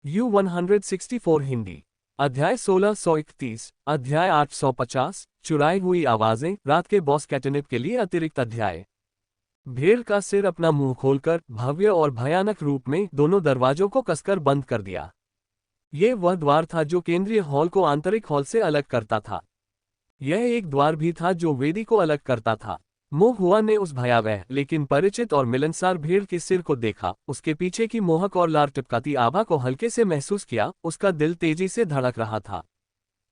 U164 Hindi. अध्याय 1631, अध्याय 850, चुराई हुई आवाजें, रात के बॉस कैटनेप के लिए अतिरिक्त अध्याय। भेड़ का सिर अपना मुंह खोलकर भव्य और भयानक रूप में दोनों दरवाजों को कसकर बंद कर दिया। यह वह द्वार था जो केंद्रीय हॉल को आंतरिक हॉल से अलग करता था। यह एक द्वार भी था जो वेदी को अलग करता था। मोह हुआ ने उस भयावह लेकिन परिचित और मिलनसार भेड़ के सिर को देखा, उसके पीछे की मोहक और लार टपकाती आभा को हल्के से महसूस किया। उसका दिल तेजी से धड़क रहा था।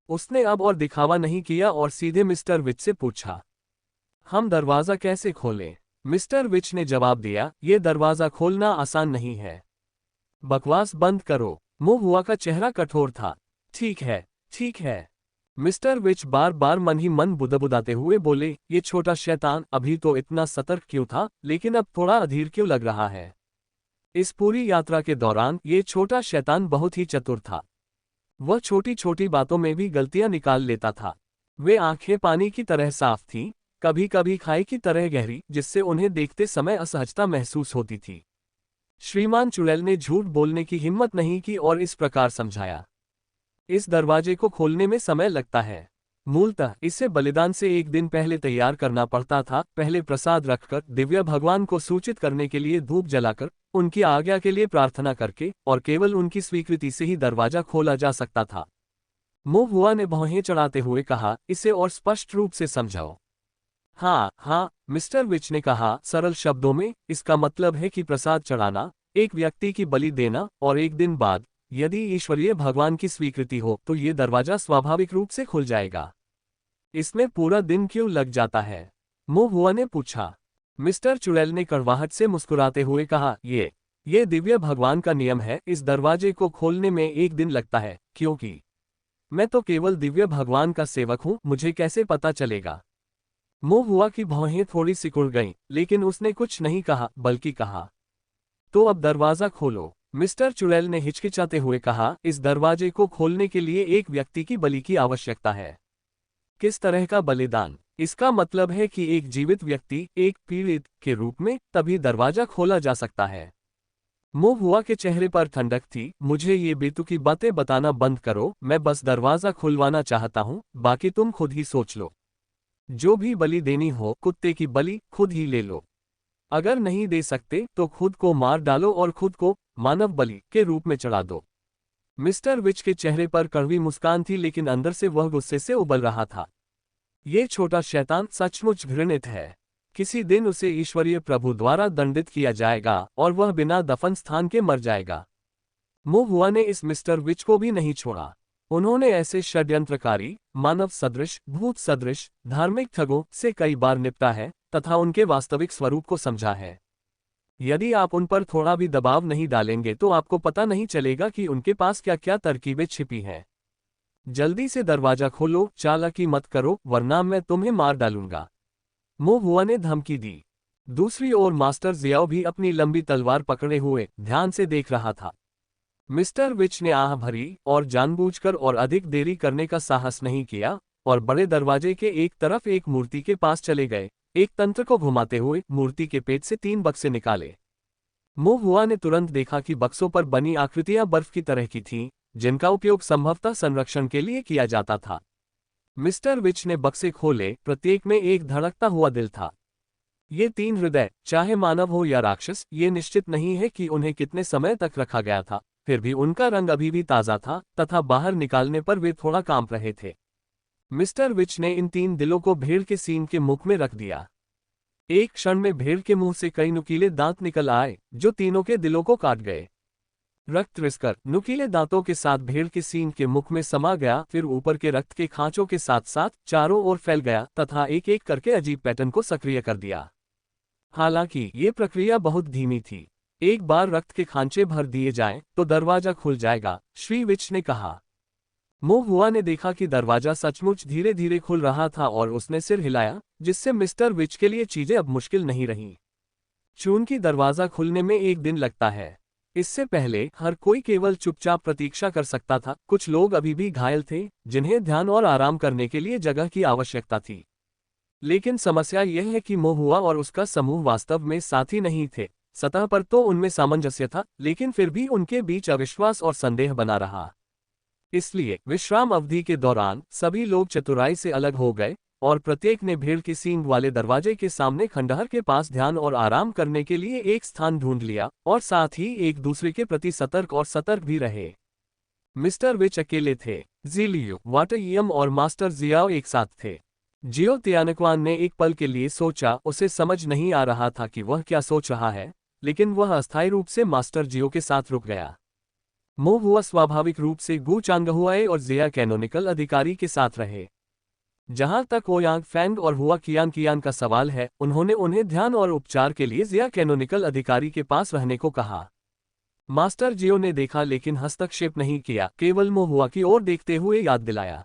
उसने अब और दिखावा नहीं किया और सीधे मिस्टर विच से पूछा, हम दरवाजा कैसे खोलें? मिस्टर विच ने जवाब दिया, ये दरवाजा खोलना आसान नहीं है। बकवास बंद करो। मोह हुआ का चेहरा कठोर था। ठीक है, ठीक है। मिस्टर विच बार बार मन ही मन बुदबुदाते हुए बोले, ये छोटा शैतान अभी तो इतना सतर्क क्यों था, लेकिन अब थोड़ा अधीर क्यों लग रहा है? इस पूरी यात्रा के दौरान ये छोटा शैतान बहुत ही चतुर था। वह छोटी छोटी बातों में भी गलतियां निकाल लेता था। वे आंखें पानी की तरह साफ थीं, कभी कभी खाई की तरह गहरी, जिससे उन्हें देखते समय असहजता महसूस होती थी। श्रीमान चुड़ैल ने झूठ बोलने की हिम्मत नहीं की और इस प्रकार समझाया, इस दरवाजे को खोलने में समय लगता है। मूलतः इसे बलिदान से एक दिन पहले तैयार करना पड़ता था। पहले प्रसाद रखकर, दिव्य भगवान को सूचित करने के लिए धूप जलाकर, उनकी आज्ञा के लिए प्रार्थना करके, और केवल उनकी स्वीकृति से ही दरवाजा खोला जा सकता था। मोह हुआ ने भौहें चढ़ाते हुए कहा, इसे और स्पष्ट रूप से समझाओ। हाँ हाँ, मिस्टर विच ने कहा सरल शब्दों में, इसका मतलब है कि प्रसाद चढ़ाना, एक व्यक्ति की बलि देना, और एक दिन बाद यदि ईश्वरीय भगवान की स्वीकृति हो तो ये दरवाजा स्वाभाविक रूप से खुल जाएगा। इसमें पूरा दिन क्यों लग जाता है? मोह हुआ ने पूछा। मिस्टर चुड़ैल ने कड़वाहट से मुस्कुराते हुए कहा, ये दिव्य भगवान का नियम है। इस दरवाजे को खोलने में एक दिन लगता है, क्योंकि मैं तो केवल दिव्य भगवान का सेवक हूं, मुझे कैसे पता चलेगा? मोह हुआ की भौहें थोड़ी सिकुड़ गईं, लेकिन उसने कुछ नहीं कहा, बल्कि कहा, तो अब दरवाजा खोलो। मिस्टर चुड़ैल ने हिचकिचाते हुए कहा, इस दरवाजे को खोलने के लिए एक व्यक्ति की बलि की आवश्यकता है। किस तरह का बलिदान? इसका मतलब है कि एक जीवित व्यक्ति, एक पीड़ित के रूप में, तभी दरवाजा खोला जा सकता है। मोह हुआ के चेहरे पर ठंडक थी। मुझे ये बेतुकी बातें बताना बंद करो, मैं बस दरवाजा खुलवाना चाहता हूँ, बाकी तुम खुद ही सोच लो। जो भी बलि देनी हो, कुत्ते की बलि खुद ही ले लो। अगर नहीं दे सकते तो खुद को मार डालो और खुद को मानव बलि के रूप में चढ़ा दो। मिस्टर विच के चेहरे पर कड़वी मुस्कान थी, लेकिन अंदर से वह गुस्से से उबल रहा था। ये छोटा शैतान सचमुच घृणित है। किसी दिन उसे ईश्वरीय प्रभु द्वारा दंडित किया जाएगा और वह बिना दफन स्थान के मर जाएगा। मोह हुआ ने इस मिस्टर विच को भी नहीं छोड़ा। उन्होंने ऐसे षड्यंत्रकारी, मानव सदृश, भूत सदृश, धार्मिक ठगों से कई बार निपटा है तथा उनके वास्तविक स्वरूप को समझा है। यदि आप उन पर थोड़ा भी दबाव नहीं डालेंगे तो आपको पता नहीं चलेगा कि उनके पास क्या क्या तरकीबें छिपी हैं। जल्दी से दरवाजा खोलो, चालाकी मत करो, वरना मैं तुम्हें मार डालूंगा। मोह हुआ ने धमकी दी। दूसरी ओर मास्टर जियाओ भी अपनी लंबी तलवार पकड़े हुए ध्यान से देख रहा था। मिस्टर विच ने आह भरी और जानबूझकर और अधिक देरी करने का साहस नहीं किया और बड़े दरवाजे के एक तरफ एक मूर्ति के पास चले गए। एक तंत्र को घुमाते हुए मूर्ति के पेट से 3 बक्से निकाले। मोह हुआ ने तुरंत देखा कि बक्सों पर बनी आकृतियां बर्फ की तरह की थीं, जिनका उपयोग संभवतः संरक्षण के लिए किया जाता था। मिस्टर विच ने बक्से खोले, प्रत्येक में एक धड़कता हुआ दिल था। ये 3 हृदय, चाहे मानव हो या राक्षस, ये निश्चित नहीं है कि उन्हें कितने समय तक रखा गया था, फिर भी उनका रंग अभी भी ताज़ा था तथा बाहर निकालने पर वे थोड़ा कांप रहे थे। मिस्टर विच ने इन 3 दिलों को भेड़ के सींग के मुख में रख दिया। एक क्षण में भेड़ के मुंह से कई नुकीले दांत निकल आए, जो तीनों के दिलों को काट गए। रक्त रिसकर नुकीले दांतों के साथ भेड़ के सींग के मुख में समा गया, फिर ऊपर के रक्त के खांचों के साथ साथ चारों ओर फैल गया तथा एक एक करके अजीब पैटर्न को सक्रिय कर दिया। हालांकि ये प्रक्रिया बहुत धीमी थी। एक बार रक्त के खांचे भर दिए जाएं तो दरवाजा खुल जाएगा, श्री विच ने कहा। मोह हुआ ने देखा कि दरवाजा सचमुच धीरे धीरे खुल रहा था और उसने सिर हिलाया, जिससे मिस्टर विच के लिए चीजें अब मुश्किल नहीं रहीं। चूंकि दरवाजा खुलने में एक दिन लगता है, इससे पहले हर कोई केवल चुपचाप प्रतीक्षा कर सकता था। कुछ लोग अभी भी घायल थे, जिन्हें ध्यान और आराम करने के लिए जगह की आवश्यकता थी। लेकिन समस्या यह है कि मोह हुआ और उसका समूह वास्तव में साथी नहीं थे, सतह पर तो उनमें सामंजस्य था, लेकिन फिर भी उनके बीच अविश्वास और संदेह बना रहा। इसलिए विश्राम अवधि के दौरान सभी लोग चतुराई से अलग हो गए और प्रत्येक ने भीड़ के सींग वाले दरवाजे के सामने खंडहर के पास ध्यान और आराम करने के लिए एक स्थान ढूंढ लिया और साथ ही एक दूसरे के प्रति सतर्क भी रहे। मिस्टर विच अकेले थे। ज़िलियो, वाटरयम और मास्टर जियाओ एक साथ थे। जियो तियानक्वान ने एक पल के लिए सोचा, उसे समझ नहीं आ रहा था कि वह क्या सोच रहा है, लेकिन वह अस्थायी रूप से मास्टर जियो के साथ रुक गया। मोह हुआ स्वाभाविक रूप से गु चांगहुआए और जिया कैनोनिकल अधिकारी के साथ रहे। जहां तक ओयांग फैंग और हुआ कियान कियान का सवाल है, उन्होंने उन्हें ध्यान और उपचार के लिए जिया कैनोनिकल अधिकारी के पास रहने को कहा। मास्टर जियो ने देखा लेकिन हस्तक्षेप नहीं किया, केवल मोह हुआ की ओर देखते हुए याद दिलाया।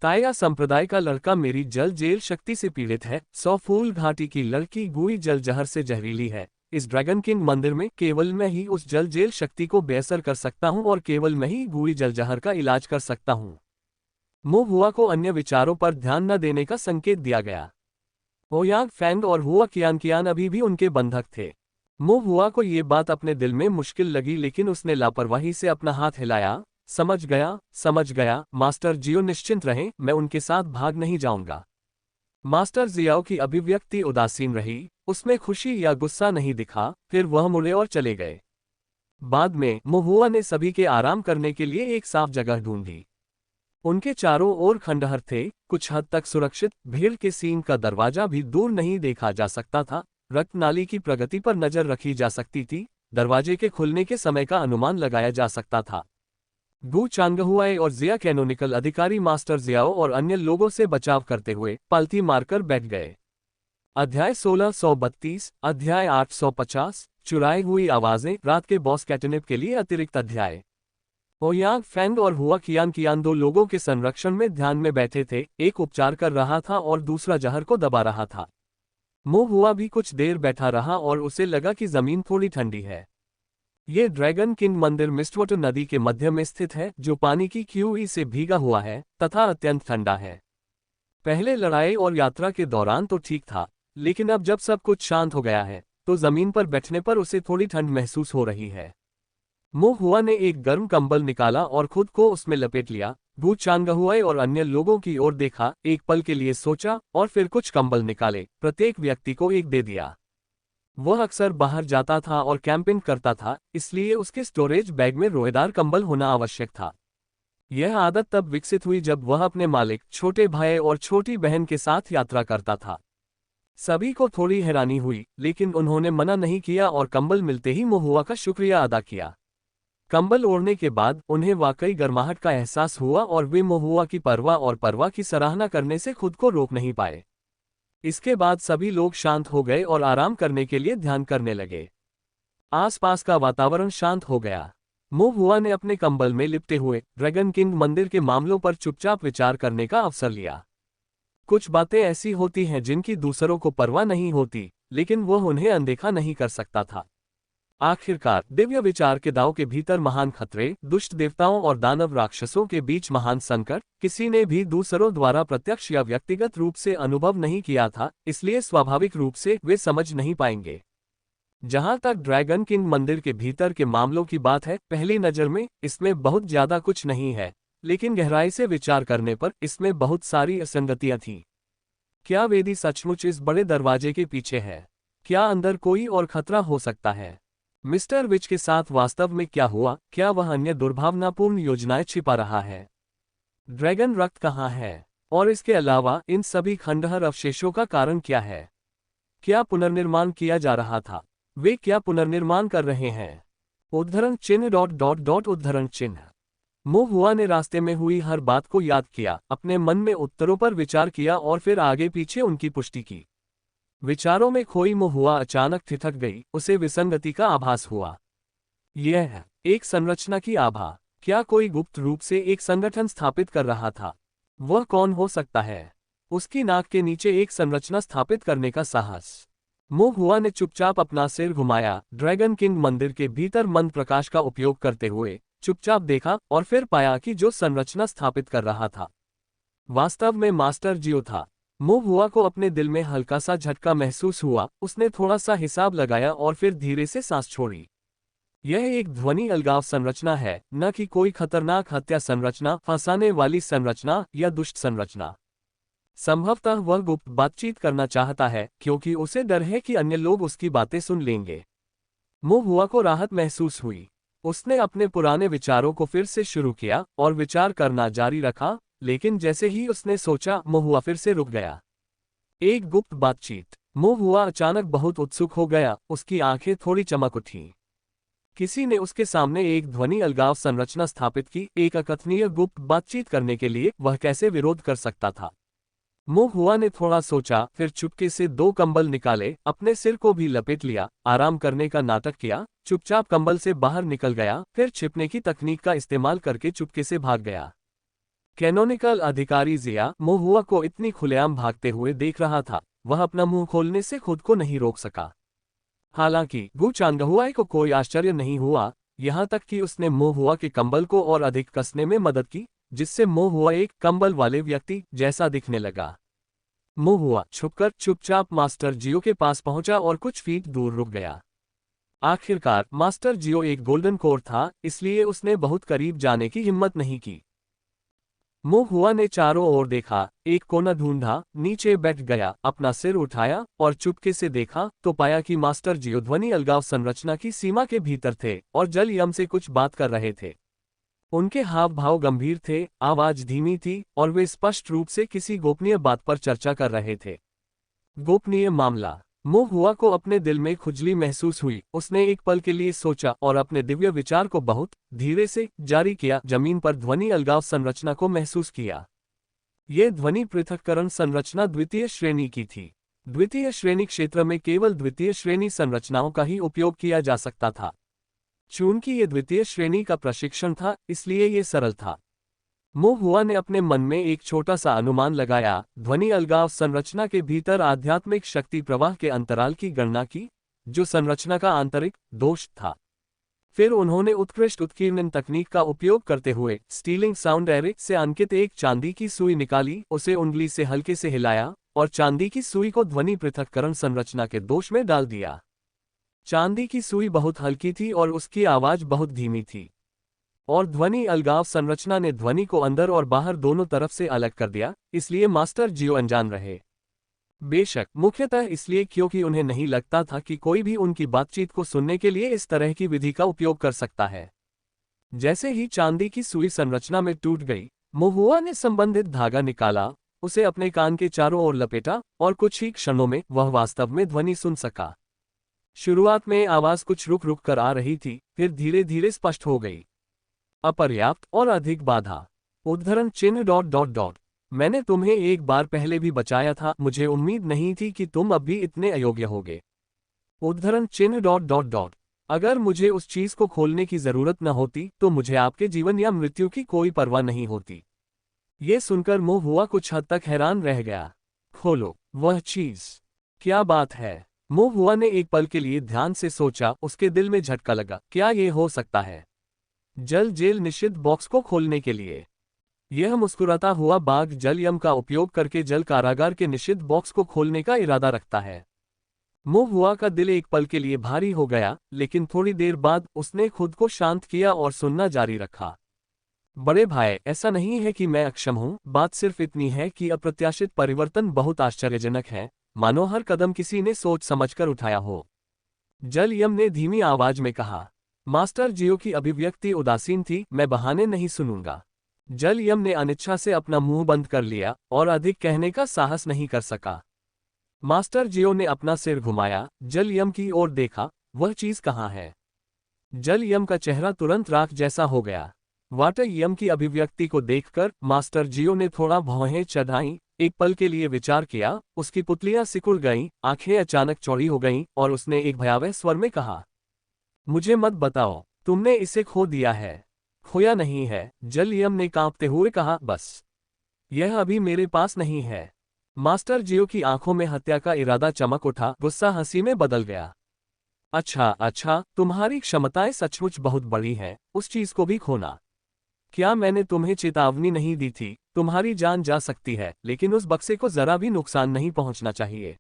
ताया संप्रदाय का लड़का मेरी जल जेल शक्ति से पीड़ित है। 100 फूल घाटी की लड़की गुई जल जहर से जहरीली है। इस ड्रैगन किंग मंदिर में केवल मैं ही उस जल जेल शक्ति को बेअसर कर सकता हूं और केवल मैं ही गुई जल जहर का इलाज कर सकता हूं। मोह हुआ को अन्य विचारों पर ध्यान न देने का संकेत दिया गया। ओयांग फैंग और हुआ कियान कियान अभी भी उनके बंधक थे। मोह हुआ को ये बात अपने दिल में मुश्किल लगी, लेकिन उसने लापरवाही से अपना हाथ हिलाया। समझ गया, मास्टर जियो निश्चिंत रहें, मैं उनके साथ भाग नहीं जाऊंगा। मास्टर जियाओ की अभिव्यक्ति उदासीन रही, उसमें खुशी या गुस्सा नहीं दिखा, फिर वह मुड़े और चले गए। बाद में मोह हुआ ने सभी के आराम करने के लिए एक साफ जगह ढूंढी। उनके चारों ओर खंडहर थे, कुछ हद तक सुरक्षित। भीड़ के सीन का दरवाजा भी दूर नहीं देखा जा सकता था। रक्त नाली की प्रगति पर नजर रखी जा सकती थी। दरवाजे के खुलने के समय का अनुमान लगाया जा सकता था। गु चांगहुआए और जिया कैनोनिकल अधिकारी मास्टर जियाओ और अन्य लोगों से बचाव करते हुए पालथी मारकर बैठ गए। अध्याय 1632, अध्याय 850, चुराई हुई आवाजें, रात के बॉस कैटनेप के लिए अतिरिक्त अध्याय। ओयांग फैंग और हुआ कियान कियान 2 लोगों के संरक्षण में ध्यान में बैठे थे, एक उपचार कर रहा था और दूसरा जहर को दबा रहा था। मोह हुआ भी कुछ देर बैठा रहा और उसे लगा कि जमीन थोड़ी ठंडी है। ये ड्रैगन किंग मंदिर मिस्टवाटर नदी के मध्य में स्थित है, जो पानी की क्यूई से भीगा हुआ है तथा अत्यंत ठंडा है। पहले लड़ाई और यात्रा के दौरान तो ठीक था, लेकिन अब जब सब कुछ शांत हो गया है, तो जमीन पर बैठने पर उसे थोड़ी ठंड महसूस हो रही है। मोह हुआ ने एक गर्म कंबल निकाला और खुद को उसमें लपेट लिया। गु चांगहुआए और अन्य लोगों की ओर देखा, एक पल के लिए सोचा और फिर कुछ कंबल निकाले, प्रत्येक व्यक्ति को एक दे दिया। वह अक्सर बाहर जाता था और कैंपिंग करता था, इसलिए उसके स्टोरेज बैग में रोएदार कंबल होना आवश्यक था। यह आदत तब विकसित हुई जब वह अपने मालिक, छोटे भाई और छोटी बहन के साथ यात्रा करता था। सभी को थोड़ी हैरानी हुई, लेकिन उन्होंने मना नहीं किया और कंबल मिलते ही मोह हुआ का शुक्रिया अदा किया। कंबल ओढ़ने के बाद उन्हें वाकई गर्माहट का एहसास हुआ और वे मोह हुआ की परवा की सराहना करने से खुद को रोक नहीं पाए। इसके बाद सभी लोग शांत हो गए और आराम करने के लिए ध्यान करने लगे। आसपास का वातावरण शांत हो गया। मोह हुआ ने अपने कंबल में लिपटे हुए ड्रैगन किंग मंदिर के मामलों पर चुपचाप विचार करने का अवसर लिया। कुछ बातें ऐसी होती हैं जिनकी दूसरों को परवाह नहीं होती, लेकिन वह उन्हें अनदेखा नहीं कर सकता था। आखिरकार दिव्य विचार के दाव के भीतर महान खतरे, दुष्ट देवताओं और दानव राक्षसों के बीच महान संकट, किसी ने भी दूसरों द्वारा प्रत्यक्ष या व्यक्तिगत रूप से अनुभव नहीं किया था, इसलिए स्वाभाविक रूप से वे समझ नहीं पाएंगे। जहां तक ड्रैगन किंग मंदिर के भीतर के मामलों की बात है, पहली नजर में इसमें बहुत ज्यादा कुछ नहीं है, लेकिन गहराई से विचार करने पर इसमें बहुत सारी असंगतियां थीं। क्या वेदी सचमुच इस बड़े दरवाजे के पीछे है? क्या अंदर कोई और खतरा हो सकता है? मिस्टर विच के साथ वास्तव में क्या हुआ? क्या वह अन्य दुर्भावनापूर्ण योजनाएं छिपा रहा है? ड्रैगन रक्त कहाँ है? और इसके अलावा इन सभी खंडहर अवशेषों का कारण क्या है? क्या पुनर्निर्माण किया जा रहा था? वे क्या पुनर्निर्माण कर रहे हैं? उद्धरण चिन्ह उद्धरण चिन्ह। मोह हुआ ने रास्ते में हुई हर बात को याद किया, अपने मन में उत्तरों पर विचार किया और फिर आगे पीछे उनकी पुष्टि की। विचारों में खोई मोह हुआ अचानक ठिठक गई, उसे विसंगति का आभास हुआ। यह एक संरचना की आभा। क्या कोई गुप्त रूप से एक संगठन स्थापित कर रहा था? वह कौन हो सकता है? उसकी नाक के नीचे एक संरचना स्थापित करने का साहस। मोह हुआ ने चुपचाप अपना सिर घुमाया, ड्रैगन किंग मंदिर के भीतर मंद प्रकाश का उपयोग करते हुए चुपचाप देखा और फिर पाया कि जो संरचना स्थापित कर रहा था वास्तव में मास्टर जियो था। मोहुआ को अपने दिल में हल्का सा झटका महसूस हुआ। उसने थोड़ा सा हिसाब लगाया और फिर धीरे से सांस छोड़ी। यह एक ध्वनि अलगाव संरचना है, न कि कोई खतरनाक हत्या संरचना, फंसाने वाली संरचना या दुष्ट संरचना। संभवतः वह गुप्त बातचीत करना चाहता है क्योंकि उसे डर है कि अन्य लोग उसकी बातें सुन लेंगे। मोहुआ को राहत महसूस हुई। उसने अपने पुराने विचारों को फिर से शुरू किया और विचार करना जारी रखा, लेकिन जैसे ही उसने सोचा, मोहुआ फिर से रुक गया। एक गुप्त बातचीत। मोहुआ अचानक बहुत उत्सुक हो गया, उसकी आंखें थोड़ी चमक उठीं। किसी ने उसके सामने एक ध्वनि अलगाव संरचना स्थापित की, एक अकथनीय गुप्त बातचीत करने के लिए वह कैसे विरोध कर सकता था। मोहुआ ने थोड़ा सोचा, फिर चुपके से 2 कंबल निकाले, अपने सिर को भी लपेट लिया, आराम करने का नाटक किया, चुपचाप कंबल से बाहर निकल गया, फिर छिपने की तकनीक का इस्तेमाल करके चुपके से भाग गया। कैनोनिकल अधिकारी जिया मोहुआ को इतनी खुलेआम भागते हुए देख रहा था, वह अपना मुंह खोलने से खुद को नहीं रोक सका। हालांकि गु चांगहुआई को कोई आश्चर्य नहीं हुआ, यहाँ तक कि उसने मोहुआ के कंबल को और अधिक कसने में मदद की, जिससे मोहुआ एक कंबल वाले व्यक्ति जैसा दिखने लगा। मोहुआ छुपकर चुपचाप मास्टर जियो के पास पहुंचा और कुछ फीट दूर रुक गया। आखिरकार मास्टर जियो एक गोल्डन कोर था, इसलिए उसने बहुत करीब जाने की हिम्मत नहीं की। मोहुआ ने चारों ओर देखा, एक कोना ढूंढा, नीचे बैठ गया, अपना सिर उठाया और चुपके से देखा तो पाया कि मास्टर जियो ध्वनि अलगाव संरचना की सीमा के भीतर थे और जल यम से कुछ बात कर रहे थे। उनके हाव भाव गंभीर थे, आवाज धीमी थी और वे स्पष्ट रूप से किसी गोपनीय बात पर चर्चा कर रहे थे। गोपनीय मामला। मोहुआ को अपने दिल में खुजली महसूस हुई। उसने एक पल के लिए सोचा और अपने दिव्य विचार को बहुत धीरे से जारी किया। जमीन पर ध्वनि अलगाव संरचना को महसूस किया। यह ध्वनि पृथक्करण संरचना द्वितीय श्रेणी की थी। द्वितीय श्रेणी क्षेत्र में केवल द्वितीय श्रेणी संरचनाओं का ही उपयोग किया जा सकता था। चूंकि ये द्वितीय श्रेणी का प्रशिक्षण था, इसलिए ये सरल था। मोहुआ ने अपने मन में एक छोटा सा अनुमान लगाया, ध्वनि अलगाव संरचना के भीतर आध्यात्मिक शक्ति प्रवाह के अंतराल की गणना की, जो संरचना का आंतरिक दोष था। फिर उन्होंने उत्कृष्ट उत्कीर्णन तकनीक का उपयोग करते हुए स्टीलिंग साउंड एरे से अंकित एक चांदी की सुई निकाली, उसे उंगली से हल्के से हिलाया और चांदी की सुई को ध्वनि पृथक्करण संरचना के दोष में डाल दिया। चांदी की सुई बहुत हल्की थी और उसकी आवाज बहुत धीमी थी, और ध्वनि अलगाव संरचना ने ध्वनि को अंदर और बाहर दोनों तरफ से अलग कर दिया, इसलिए मास्टर जियो अनजान रहे। बेशक मुख्यतः इसलिए क्योंकि उन्हें नहीं लगता था कि कोई भी उनकी बातचीत को सुनने के लिए इस तरह की विधि का उपयोग कर सकता है। जैसे ही चांदी की सुई संरचना में टूट गई, मोहुआ ने संबंधित धागा निकाला, उसे अपने कान के चारों ओर लपेटा और कुछ ही क्षणों में वह वास्तव में ध्वनि सुन सका। शुरुआत में आवाज कुछ रुक रुक कर आ रही थी, फिर धीरे धीरे स्पष्ट हो गई। अपर्याप्त और अधिक बाधा। उद्धरण चिन्ह ... मैंने तुम्हें एक बार पहले भी बचाया था, मुझे उम्मीद नहीं थी कि तुम अब भी इतने अयोग्य होगे। उद्धरण चिन्ह ... अगर मुझे उस चीज को खोलने की जरूरत न होती तो मुझे आपके जीवन या मृत्यु की कोई परवाह नहीं होती। ये सुनकर मोहुआ कुछ हद तक हैरान रह गया। खोलो वह चीज। क्या बात है? मोहुआ ने एक पल के लिए ध्यान से सोचा, उसके दिल में झटका लगा। क्या ये हो सकता है? जल जेल निषिद्ध बॉक्स को खोलने के लिए। यह मुस्कुराता हुआ बाघ जल यम का उपयोग करके जल कारागार के निषिद्ध बॉक्स को खोलने का इरादा रखता है। मोहुआ का दिल एक पल के लिए भारी हो गया, लेकिन थोड़ी देर बाद उसने खुद को शांत किया और सुनना जारी रखा। बड़े भाई, ऐसा नहीं है कि मैं अक्षम हूं, बात सिर्फ इतनी है कि अप्रत्याशित परिवर्तन बहुत आश्चर्यजनक है, मानो हर कदम किसी ने सोच समझकर उठाया हो। जल यम ने धीमी आवाज में कहा। मास्टर जियो की अभिव्यक्ति उदासीन थी। मैं बहाने नहीं सुनूंगा। जल यम ने अनिच्छा से अपना मुंह बंद कर लिया और अधिक कहने का साहस नहीं कर सका। मास्टर जियो ने अपना सिर घुमाया, जल यम की ओर देखा। वह चीज कहाँ है? जल यम का चेहरा तुरंत राख जैसा हो गया। वाटर यम की अभिव्यक्ति को देखकर मास्टर जियो ने थोड़ा भौहें चढ़ाई, एक पल के लिए विचार किया, उसकी पुतलियां सिकुड़ गईं, आंखें अचानक चौड़ी हो गईं और उसने एक भयावह स्वर में कहा, मुझे मत बताओ, तुमने इसे खो दिया है। खोया नहीं है, जल यम ने कांपते हुए कहा, बस यह अभी मेरे पास नहीं है। मास्टर जियो की आंखों में हत्या का इरादा चमक उठा, गुस्सा हंसी में बदल गया। अच्छा, तुम्हारी क्षमताएं सचमुच बहुत बड़ी हैं, उस चीज को भी खोना। क्या मैंने तुम्हें चेतावनी नहीं दी थी? तुम्हारी जान जा सकती है, लेकिन उस बक्से को जरा भी नुकसान नहीं पहुंचना चाहिए।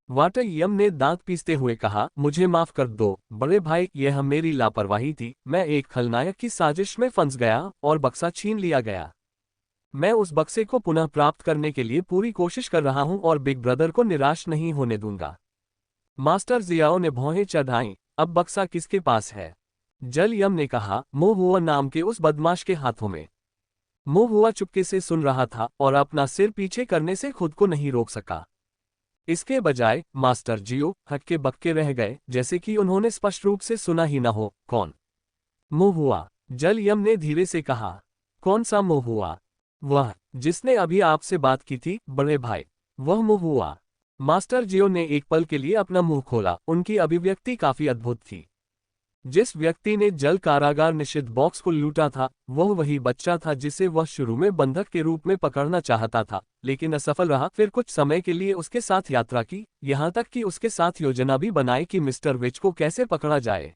वाटर यम ने दांत पीसते हुए कहा, मुझे माफ कर दो बड़े भाई, यह मेरी लापरवाही थी। मैं एक खलनायक की साजिश में फंस गया और बक्सा छीन लिया गया। मैं उस बक्से को पुनः प्राप्त करने के लिए पूरी कोशिश कर रहा हूं और बिग ब्रदर को निराश नहीं होने दूंगा। मास्टर जियाओ ने भौहें चढ़ाईं, अब बक्सा किसके पास है? जल यम ने कहा, मोहुआ नाम के उस बदमाश के हाथों में। मोहुआ चुपके से सुन रहा था और अपना सिर पीछे करने से खुद को नहीं रोक सका। इसके बजाय मास्टर जियो हक्के बक्के रह गए, जैसे कि उन्होंने स्पष्ट रूप से सुना ही न हो। कौन? मोहुआ, जल यम ने धीरे से कहा। कौन सा मोहुआ? वह जिसने अभी आपसे बात की थी बड़े भाई, वह मोहुआ। मास्टर जियो ने एक पल के लिए अपना मुंह खोला, उनकी अभिव्यक्ति काफी अद्भुत थी। जिस व्यक्ति ने जल कारागार निषिद्ध बॉक्स को लूटा था, वह वही बच्चा था जिसे वह शुरू में बंधक के रूप में पकड़ना चाहता था, लेकिन असफल रहा। फिर कुछ समय के लिए उसके साथ यात्रा की, यहाँ तक कि उसके साथ योजना भी बनाई कि मिस्टर विच को कैसे पकड़ा जाए।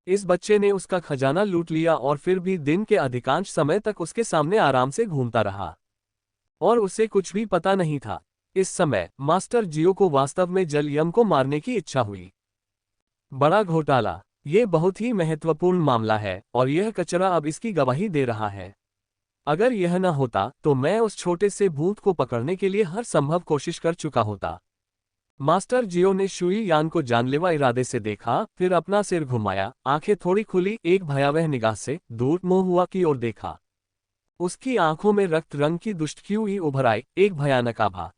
इस बच्चे ने उसका खजाना लूट लिया और फिर भी दिन के अधिकांश समय तक उसके सामने आराम से घूमता रहा और उसे कुछ भी पता नहीं था। इस समय मास्टर जियो को वास्तव में जल यम को मारने की इच्छा हुई। बड़ा घोटाला, ये बहुत ही महत्वपूर्ण मामला है और यह कचरा अब इसकी गवाही दे रहा है। अगर यह न होता तो मैं उस छोटे से भूत को पकड़ने के लिए हर संभव कोशिश कर चुका होता। मास्टर जियो ने शुई यान को जानलेवा इरादे से देखा, फिर अपना सिर घुमाया, आंखें थोड़ी खुली, एक भयावह निगाह से दूर मोहुआ की ओर देखा। उसकी आंखों में रक्त रंग की दुष्टक्यूई उभर आई, एक भयानक आभा।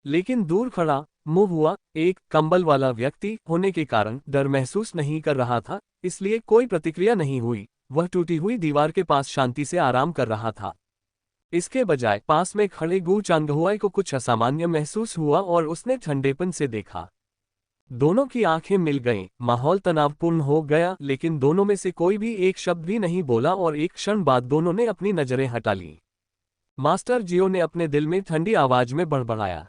लेकिन दूर खड़ा मोहुआ एक कंबल वाला व्यक्ति होने के कारण डर महसूस नहीं कर रहा था, इसलिए कोई प्रतिक्रिया नहीं हुई। वह टूटी हुई दीवार के पास शांति से आराम कर रहा था। इसके बजाय पास में खड़े गू चांगहुआई को कुछ असामान्य महसूस हुआ और उसने ठंडेपन से देखा। दोनों की आंखें मिल गईं, माहौल तनावपूर्ण हो गया, लेकिन दोनों में से कोई भी एक शब्द भी नहीं बोला और एक क्षण बाद दोनों ने अपनी नजरें हटा ली। मास्टर जियो ने अपने दिल में ठंडी आवाज में बड़बड़ाया,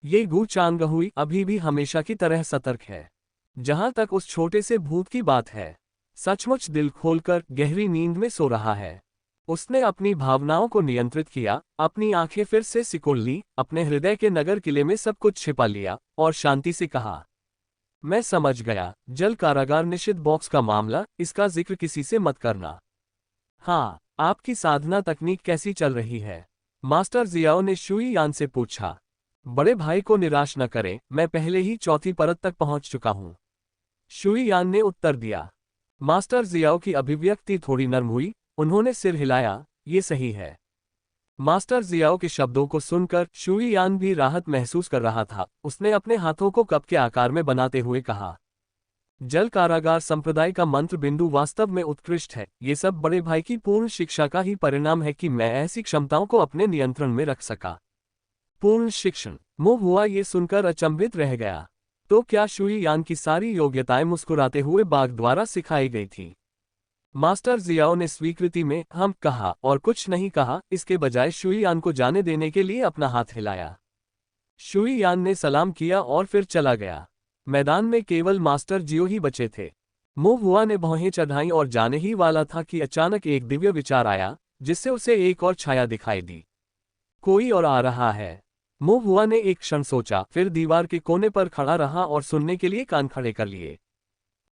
ये गू चांगहुई अभी भी हमेशा की तरह सतर्क है। जहां तक उस छोटे से भूत की बात है, सचमुच दिल खोलकर गहरी नींद में सो रहा है। उसने अपनी भावनाओं को नियंत्रित किया, अपनी आंखें फिर से सिकोड़ ली, अपने हृदय के नगर किले में सब कुछ छिपा लिया और शांति से कहा, मैं समझ गया, जल कारागार निषिद्ध बॉक्स का मामला, इसका जिक्र किसी से मत करना। हाँ, आपकी साधना तकनीक कैसी चल रही है? मास्टर जियाओ ने शुई यान से पूछा। बड़े भाई को निराश न करें, मैं पहले ही चौथी परत तक पहुंच चुका हूं, शुई यान ने उत्तर दिया। मास्टर जियाओ की अभिव्यक्ति थोड़ी नर्म हुई, उन्होंने सिर हिलाया, ये सही है। मास्टर जियाओ के शब्दों को सुनकर शुई यान भी राहत महसूस कर रहा था। उसने अपने हाथों को कप के आकार में बनाते हुए कहा, जल कारागार संप्रदाय का मंत्र बिंदु वास्तव में उत्कृष्ट है। ये सब बड़े भाई की पूर्ण शिक्षा का ही परिणाम है कि मैं ऐसी क्षमताओं को अपने नियंत्रण में रख सका। पूर्ण शिक्षण? मोहुआ ये सुनकर अचंभित रह गया। तो क्या शुई यान की सारी योग्यताएं मुस्कुराते हुए बाघ द्वारा सिखाई गई थी? मास्टर जियाओ ने स्वीकृति में हम कहा और कुछ नहीं कहा, इसके बजाय शुई यान को जाने देने के लिए अपना हाथ हिलाया। शुई यान ने सलाम किया और फिर चला गया। मैदान में केवल मास्टर जियो ही बचे थे। मोहुआ ने भौहें चढ़ाईं और जाने ही वाला था कि अचानक एक दिव्य विचार आया, जिससे उसे एक और छाया दिखाई दी। कोई और आ रहा है। मोहुआ ने एक क्षण सोचा, फिर दीवार के कोने पर खड़ा रहा और सुनने के लिए कान खड़े कर लिए।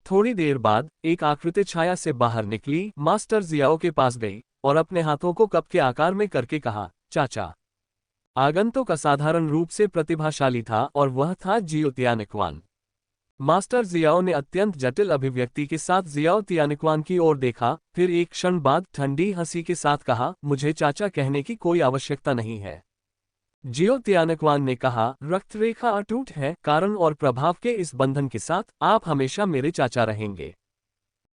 थोड़ी देर बाद एक आकृति छाया से बाहर निकली, मास्टर जियाओ के पास गई और अपने हाथों को कप के आकार में करके कहा, चाचा। आगंतुक असाधारण रूप से प्रतिभाशाली था और वह था जियो तियानिक्वान। मास्टर जियाओ ने अत्यंत जटिल अभिव्यक्ति के साथ जियाओ तियानिक्वान की ओर देखा, फिर एक क्षण बाद ठंडी हंसी के साथ कहा, मुझे चाचा कहने की कोई आवश्यकता नहीं है। जियो तियानिक्वान ने कहा, रक्त रेखा अटूट है, कारण और प्रभाव के इस बंधन के साथ आप हमेशा मेरे चाचा रहेंगे।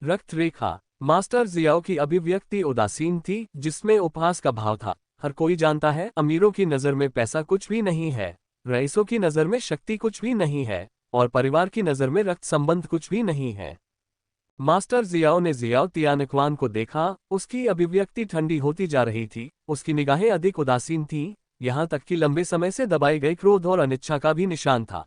रक्त रेखा? मास्टर जियाओ की अभिव्यक्ति उदासीन थी, जिसमें उपहास का भाव था। हर कोई जानता है, अमीरों की नज़र में पैसा कुछ भी नहीं है, रईसों की नज़र में शक्ति कुछ भी नहीं है और परिवार की नज़र में रक्त संबंध कुछ भी नहीं है। मास्टर जियाओ ने जियाओ तियानिक्वान को देखा, उसकी अभिव्यक्ति ठंडी होती जा रही थी, उसकी निगाहें अधिक उदासीन थीं, यहाँ तक कि लंबे समय से दबाए गए क्रोध और अनिच्छा का भी निशान था।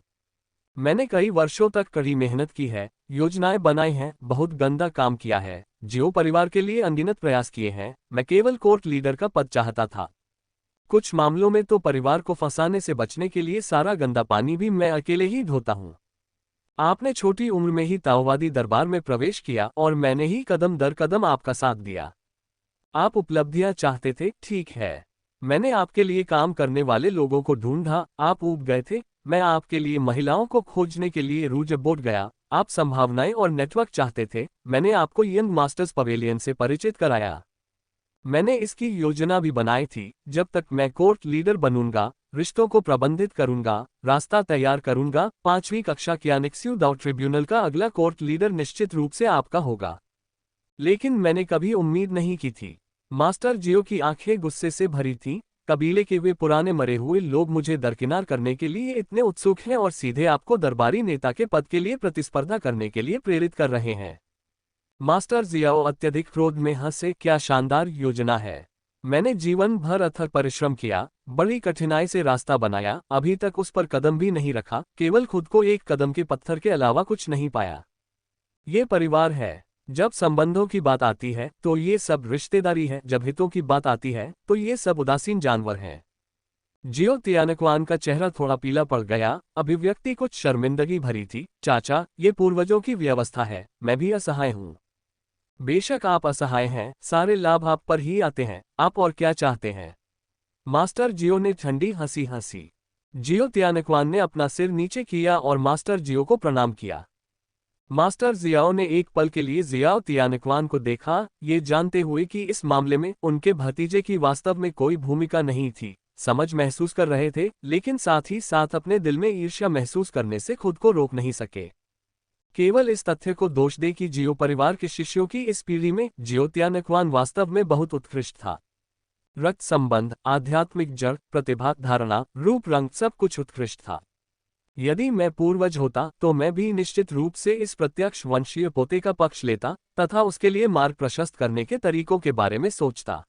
मैंने कई वर्षों तक कड़ी मेहनत की है, योजनाएं बनाई हैं, बहुत गंदा काम किया है, जियो परिवार के लिए अनगिनत प्रयास किए हैं। मैं केवल कोर्ट लीडर का पद चाहता था। कुछ मामलों में तो परिवार को फंसाने से बचने के लिए सारा गंदा पानी भी मैं अकेले ही धोता हूं। आपने छोटी उम्र में ही ताओवादी दरबार में प्रवेश किया और मैंने ही कदम दर कदम आपका साथ दिया। आप उपलब्धियां चाहते थे, ठीक है। मैंने आपके लिए काम करने वाले लोगों को ढूंढा, आप ऊब गए थे। मैं आपके लिए महिलाओं को खोजने के लिए रूजबोट गया। आप संभावनाएं और नेटवर्क चाहते थे, मैंने आपको यंग मास्टर्स पवेलियन से परिचित कराया। मैंने इसकी योजना भी बनाई थी, जब तक मैं कोर्ट लीडर बनूंगा, रिश्तों को प्रबंधित करूंगा, रास्ता तैयार करूंगा। 5वीं कक्षा की अनेक्स्यू दाउ ट्रिब्यूनल का अगला कोर्ट लीडर निश्चित रूप से आपका होगा। लेकिन मैंने कभी उम्मीद नहीं की थी। मास्टर जियो की आंखें गुस्से से भरी थीं। कबीले के वे पुराने मरे हुए लोग मुझे दरकिनार करने के लिए इतने उत्सुक हैं और सीधे आपको दरबारी नेता के पद के लिए प्रतिस्पर्धा करने के लिए प्रेरित कर रहे हैं। मास्टर जियाओ अत्यधिक क्रोध में हंसे, क्या शानदार योजना है। मैंने जीवन भर अथक परिश्रम किया, बड़ी कठिनाई से रास्ता बनाया, अभी तक उस पर कदम भी नहीं रखा, केवल खुद को एक कदम के पत्थर के अलावा कुछ नहीं पाया। ये परिवार है। जब संबंधों की बात आती है तो ये सब रिश्तेदारी है, जब हितों की बात आती है तो ये सब उदासीन जानवर हैं। जियो तियानकवान का चेहरा थोड़ा पीला पड़ गया, अभिव्यक्ति कुछ शर्मिंदगी भरी थी। चाचा, ये पूर्वजों की व्यवस्था है, मैं भी असहाय हूँ। बेशक आप असहाय हैं, सारे लाभ आप पर ही आते हैं, आप और क्या चाहते हैं। मास्टर जियो ने ठंडी हंसी हंसी। जियो तियानकवान ने अपना सिर नीचे किया और मास्टर जियो को प्रणाम किया। मास्टर जियाओ ने एक पल के लिए जियाओ तियानकवान को देखा, ये जानते हुए कि इस मामले में उनके भतीजे की वास्तव में कोई भूमिका नहीं थी। समझ महसूस कर रहे थे, लेकिन साथ ही साथ अपने दिल में ईर्ष्या महसूस करने से खुद को रोक नहीं सके। केवल इस तथ्य को दोष दे कि जियो परिवार के शिष्यों की इस पीढ़ी में जियो तियानकवान वास्तव में बहुत उत्कृष्ट था। रक्त संबंध, आध्यात्मिक जड़, प्रतिभा, धारणा, रूप रंग, सब कुछ उत्कृष्ट था। यदि मैं पूर्वज होता तो मैं भी निश्चित रूप से इस प्रत्यक्ष वंशीय पोते का पक्ष लेता तथा उसके लिए मार्ग प्रशस्त करने के तरीकों के बारे में सोचता।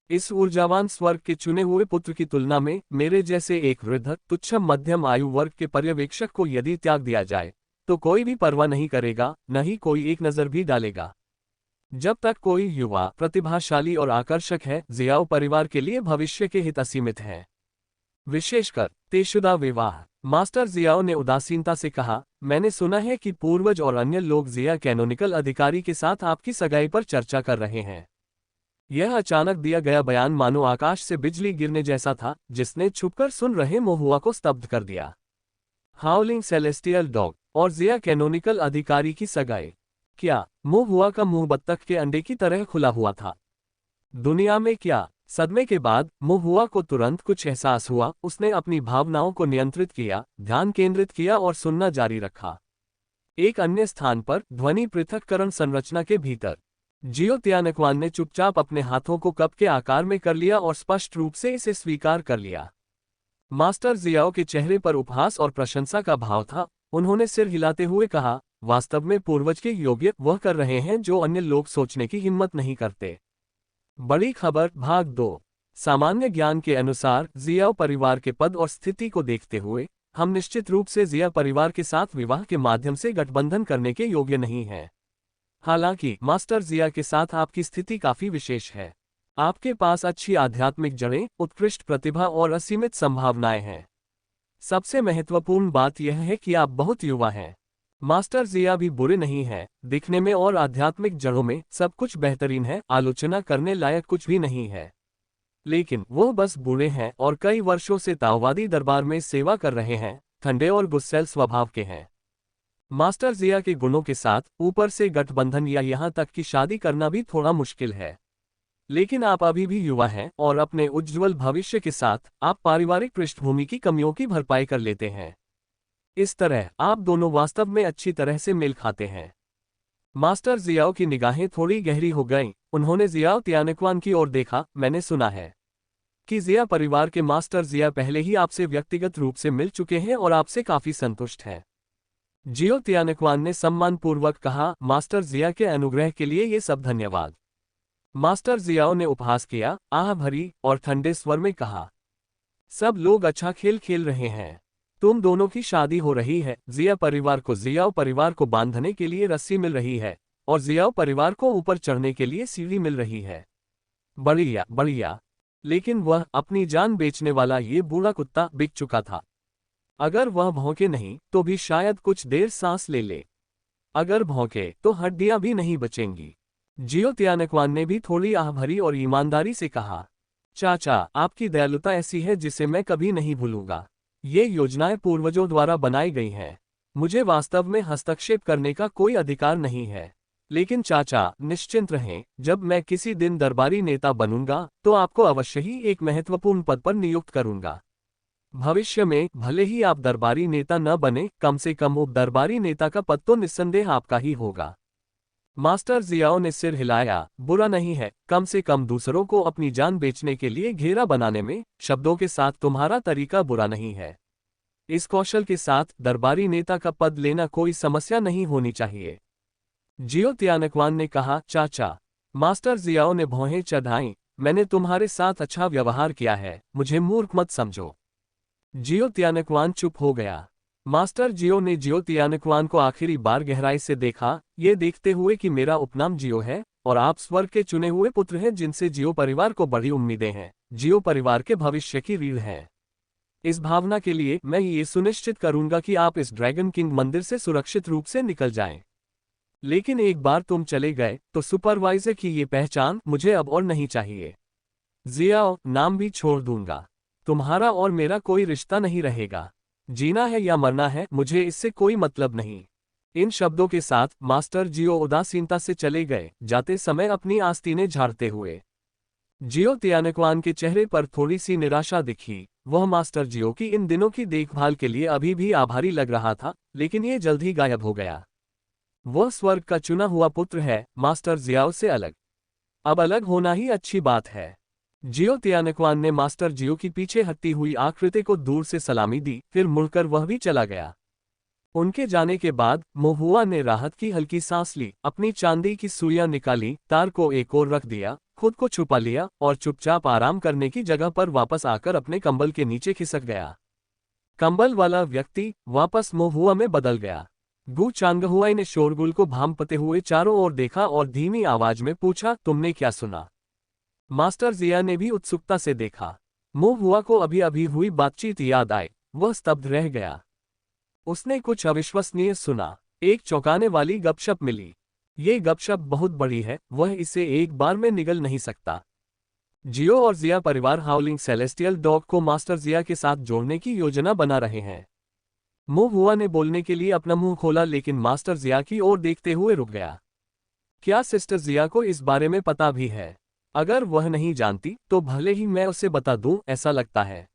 इस ऊर्जावान स्वर्ग के चुने हुए पुत्र की तुलना में मेरे जैसे एक वृद्ध तुच्छ मध्यम आयु वर्ग के पर्यवेक्षक को यदि त्याग दिया जाए तो कोई भी परवाह नहीं करेगा, न ही कोई एक नजर भी डालेगा। जब तक कोई युवा प्रतिभाशाली और आकर्षक है, जियाओ परिवार के लिए भविष्य के हित असीमित हैं। विशेषकर तेशुदा विवाह। मास्टर जियाओ ने उदासीनता से कहा, मैंने सुना है कि पूर्वज और अन्य लोग जिया कैनोनिकल अधिकारी के साथ आपकी सगाई पर चर्चा कर रहे हैं। यह अचानक दिया गया बयान मानो आकाश से बिजली गिरने जैसा था, जिसने छुपकर सुन रहे मोहुआ को स्तब्ध कर दिया। हाउलिंग सेलेस्टियल डॉग और जिया कैनोनिकल अधिकारी की सगाई। क्या? मोहुआ का मुंह बत्तख के अंडे की तरह खुला हुआ था। दुनिया में क्या? सदमे के बाद मोहुआ को तुरंत कुछ एहसास हुआ। उसने अपनी भावनाओं को नियंत्रित किया, ध्यान केंद्रित किया और सुनना जारी रखा। एक अन्य स्थान पर, ध्वनि पृथक्करण संरचना के भीतर, जियो तियानकवान ने चुपचाप अपने हाथों को कप के आकार में कर लिया और स्पष्ट रूप से इसे स्वीकार कर लिया। मास्टर जियाओ के चेहरे पर उपहास और प्रशंसा का भाव था। उन्होंने सिर हिलाते हुए कहा, वास्तव में पूर्वज के योग्य वह कर रहे हैं जो अन्य लोग सोचने की हिम्मत नहीं करते। बड़ी खबर भाग 2। सामान्य ज्ञान के अनुसार जियाओ परिवार के पद और स्थिति को देखते हुए हम निश्चित रूप से जिया परिवार के साथ विवाह के माध्यम से गठबंधन करने के योग्य नहीं हैं। हालांकि मास्टर जिया के साथ आपकी स्थिति काफी विशेष है। आपके पास अच्छी आध्यात्मिक जड़ें, उत्कृष्ट प्रतिभा और असीमित संभावनाएं हैं। सबसे महत्वपूर्ण बात यह है कि आप बहुत युवा हैं। मास्टर जिया भी बुरे नहीं हैं, दिखने में और आध्यात्मिक जड़ों में सब कुछ बेहतरीन है, आलोचना करने लायक कुछ भी नहीं है। लेकिन वो बस बूढ़े हैं और कई वर्षों से ताओवादी दरबार में सेवा कर रहे हैं, ठंडे और गुस्सैल स्वभाव के हैं। मास्टर जिया के गुणों के साथ ऊपर से गठबंधन या यहाँ तक कि शादी करना भी थोड़ा मुश्किल है। लेकिन आप अभी भी युवा हैं और अपने उज्ज्वल भविष्य के साथ आप पारिवारिक पृष्ठभूमि की कमियों की भरपाई कर लेते हैं। इस तरह आप दोनों वास्तव में अच्छी तरह से मेल खाते हैं। मास्टर जियाओ की निगाहें थोड़ी गहरी हो गईं। उन्होंने जियाओ तियानकवान की ओर देखा, मैंने सुना है कि जिया परिवार के मास्टर जिया पहले ही आपसे व्यक्तिगत रूप से मिल चुके हैं और आपसे काफी संतुष्ट हैं। जियो तियानकवान ने सम्मानपूर्वक कहा, मास्टर जिया के अनुग्रह के लिए ये सब धन्यवाद। मास्टर जियाओ ने उपहास किया, आह भरी और ठंडे स्वर में कहा, सब लोग अच्छा खेल खेल रहे हैं। तुम दोनों की शादी हो रही है। जिया परिवार को जियाओ परिवार को बांधने के लिए रस्सी मिल रही है और जियाओ परिवार को ऊपर चढ़ने के लिए सीढ़ी मिल रही है। बढ़िया बढ़िया। लेकिन वह अपनी जान बेचने वाला ये बूढ़ा कुत्ता बिक चुका था। अगर वह भौंके नहीं तो भी शायद कुछ देर सांस ले ले। अगर भौंके तो हड्डियां भी नहीं बचेंगी। जियो तियानकवान ने भी थोड़ी आह भरी और ईमानदारी से कहा, चाचा, आपकी दयालुता ऐसी है जिसे मैं कभी नहीं भूलूंगा। ये योजनाएं पूर्वजों द्वारा बनाई गई हैं। मुझे वास्तव में हस्तक्षेप करने का कोई अधिकार नहीं है। लेकिन चाचा, निश्चिंत रहें, जब मैं किसी दिन दरबारी नेता बनूंगा तो आपको अवश्य ही एक महत्वपूर्ण पद पर नियुक्त करूंगा। भविष्य में भले ही आप दरबारी नेता न बने, कम से कम उप दरबारी नेता का पद तो निस्संदेह आपका ही होगा। मास्टर जियाओ ने सिर हिलाया, बुरा नहीं है, कम से कम दूसरों को अपनी जान बेचने के लिए घेरा बनाने में शब्दों के साथ तुम्हारा तरीका बुरा नहीं है। इस कौशल के साथ दरबारी नेता का पद लेना कोई समस्या नहीं होनी चाहिए। जियो तियानकवान ने कहा, चाचा। मास्टर जियाओ ने भौहें चढ़ाईं, मैंने तुम्हारे साथ अच्छा व्यवहार किया है, मुझे मूर्ख मत समझो। जियो तियानकवान चुप हो गया। मास्टर जियो ने जियो तियानकवान को आखिरी बार गहराई से देखा, ये देखते हुए कि मेरा उपनाम जियो है और आप स्वर्ग के चुने हुए पुत्र हैं जिनसे जियो परिवार को बड़ी उम्मीदें हैं, जियो परिवार के भविष्य की रीढ़ है। इस भावना के लिए मैं ये सुनिश्चित करूंगा कि आप इस ड्रैगन किंग मंदिर से सुरक्षित रूप से निकल जाएं। लेकिन एक बार तुम चले गए तो सुपरवाइजर की ये पहचान मुझे अब और नहीं चाहिए। जियाओ, नाम भी छोड़ दूंगा। तुम्हारा और मेरा कोई रिश्ता नहीं रहेगा। जीना है या मरना है, मुझे इससे कोई मतलब नहीं। इन शब्दों के साथ मास्टर जियो उदासीनता से चले गए, जाते समय अपनी आस्तीनें झाड़ते हुए। जियो तियानकवान के चेहरे पर थोड़ी सी निराशा दिखी। वह मास्टर जियो की इन दिनों की देखभाल के लिए अभी भी आभारी लग रहा था, लेकिन ये जल्द ही गायब हो गया। वह स्वर्ग का चुना हुआ पुत्र है, मास्टर जियाओ से अलग। अब अलग होना ही अच्छी बात है। जियो तियानकवान ने मास्टर जियो की पीछे हटती हुई आकृति को दूर से सलामी दी, फिर मुड़कर वह भी चला गया। उनके जाने के बाद मोहुआ ने राहत की हल्की सांस ली, अपनी चांदी की सुइयां निकाली, तार को एक ओर रख दिया, खुद को छुपा लिया और चुपचाप आराम करने की जगह पर वापस आकर अपने कंबल के नीचे खिसक गया। कंबल वाला व्यक्ति वापस मोहुआ में बदल गया। गु चांगहुआई ने शोरगुल को भांपते हुए चारों ओर देखा और धीमी आवाज में पूछा, तुमने क्या सुना? मास्टर जिया ने भी उत्सुकता से देखा। मोहुआ को अभी अभी हुई बातचीत याद आई, वह स्तब्ध रह गया। उसने कुछ अविश्वसनीय सुना। एक चौंकाने वाली गपशप मिली। ये गपशप बहुत बड़ी है, वह इसे एक बार में निगल नहीं सकता। जियो और जिया परिवार हाउलिंग सेलेस्टियल डॉग को मास्टर जिया के साथ जोड़ने की योजना बना रहे हैं। मोहुआ ने बोलने के लिए अपना मुंह खोला, लेकिन मास्टर जिया की ओर देखते हुए रुक गया। क्या सिस्टर जिया को इस बारे में पता भी है? अगर वह नहीं जानती तो भले ही मैं उसे बता दूं, ऐसा लगता है।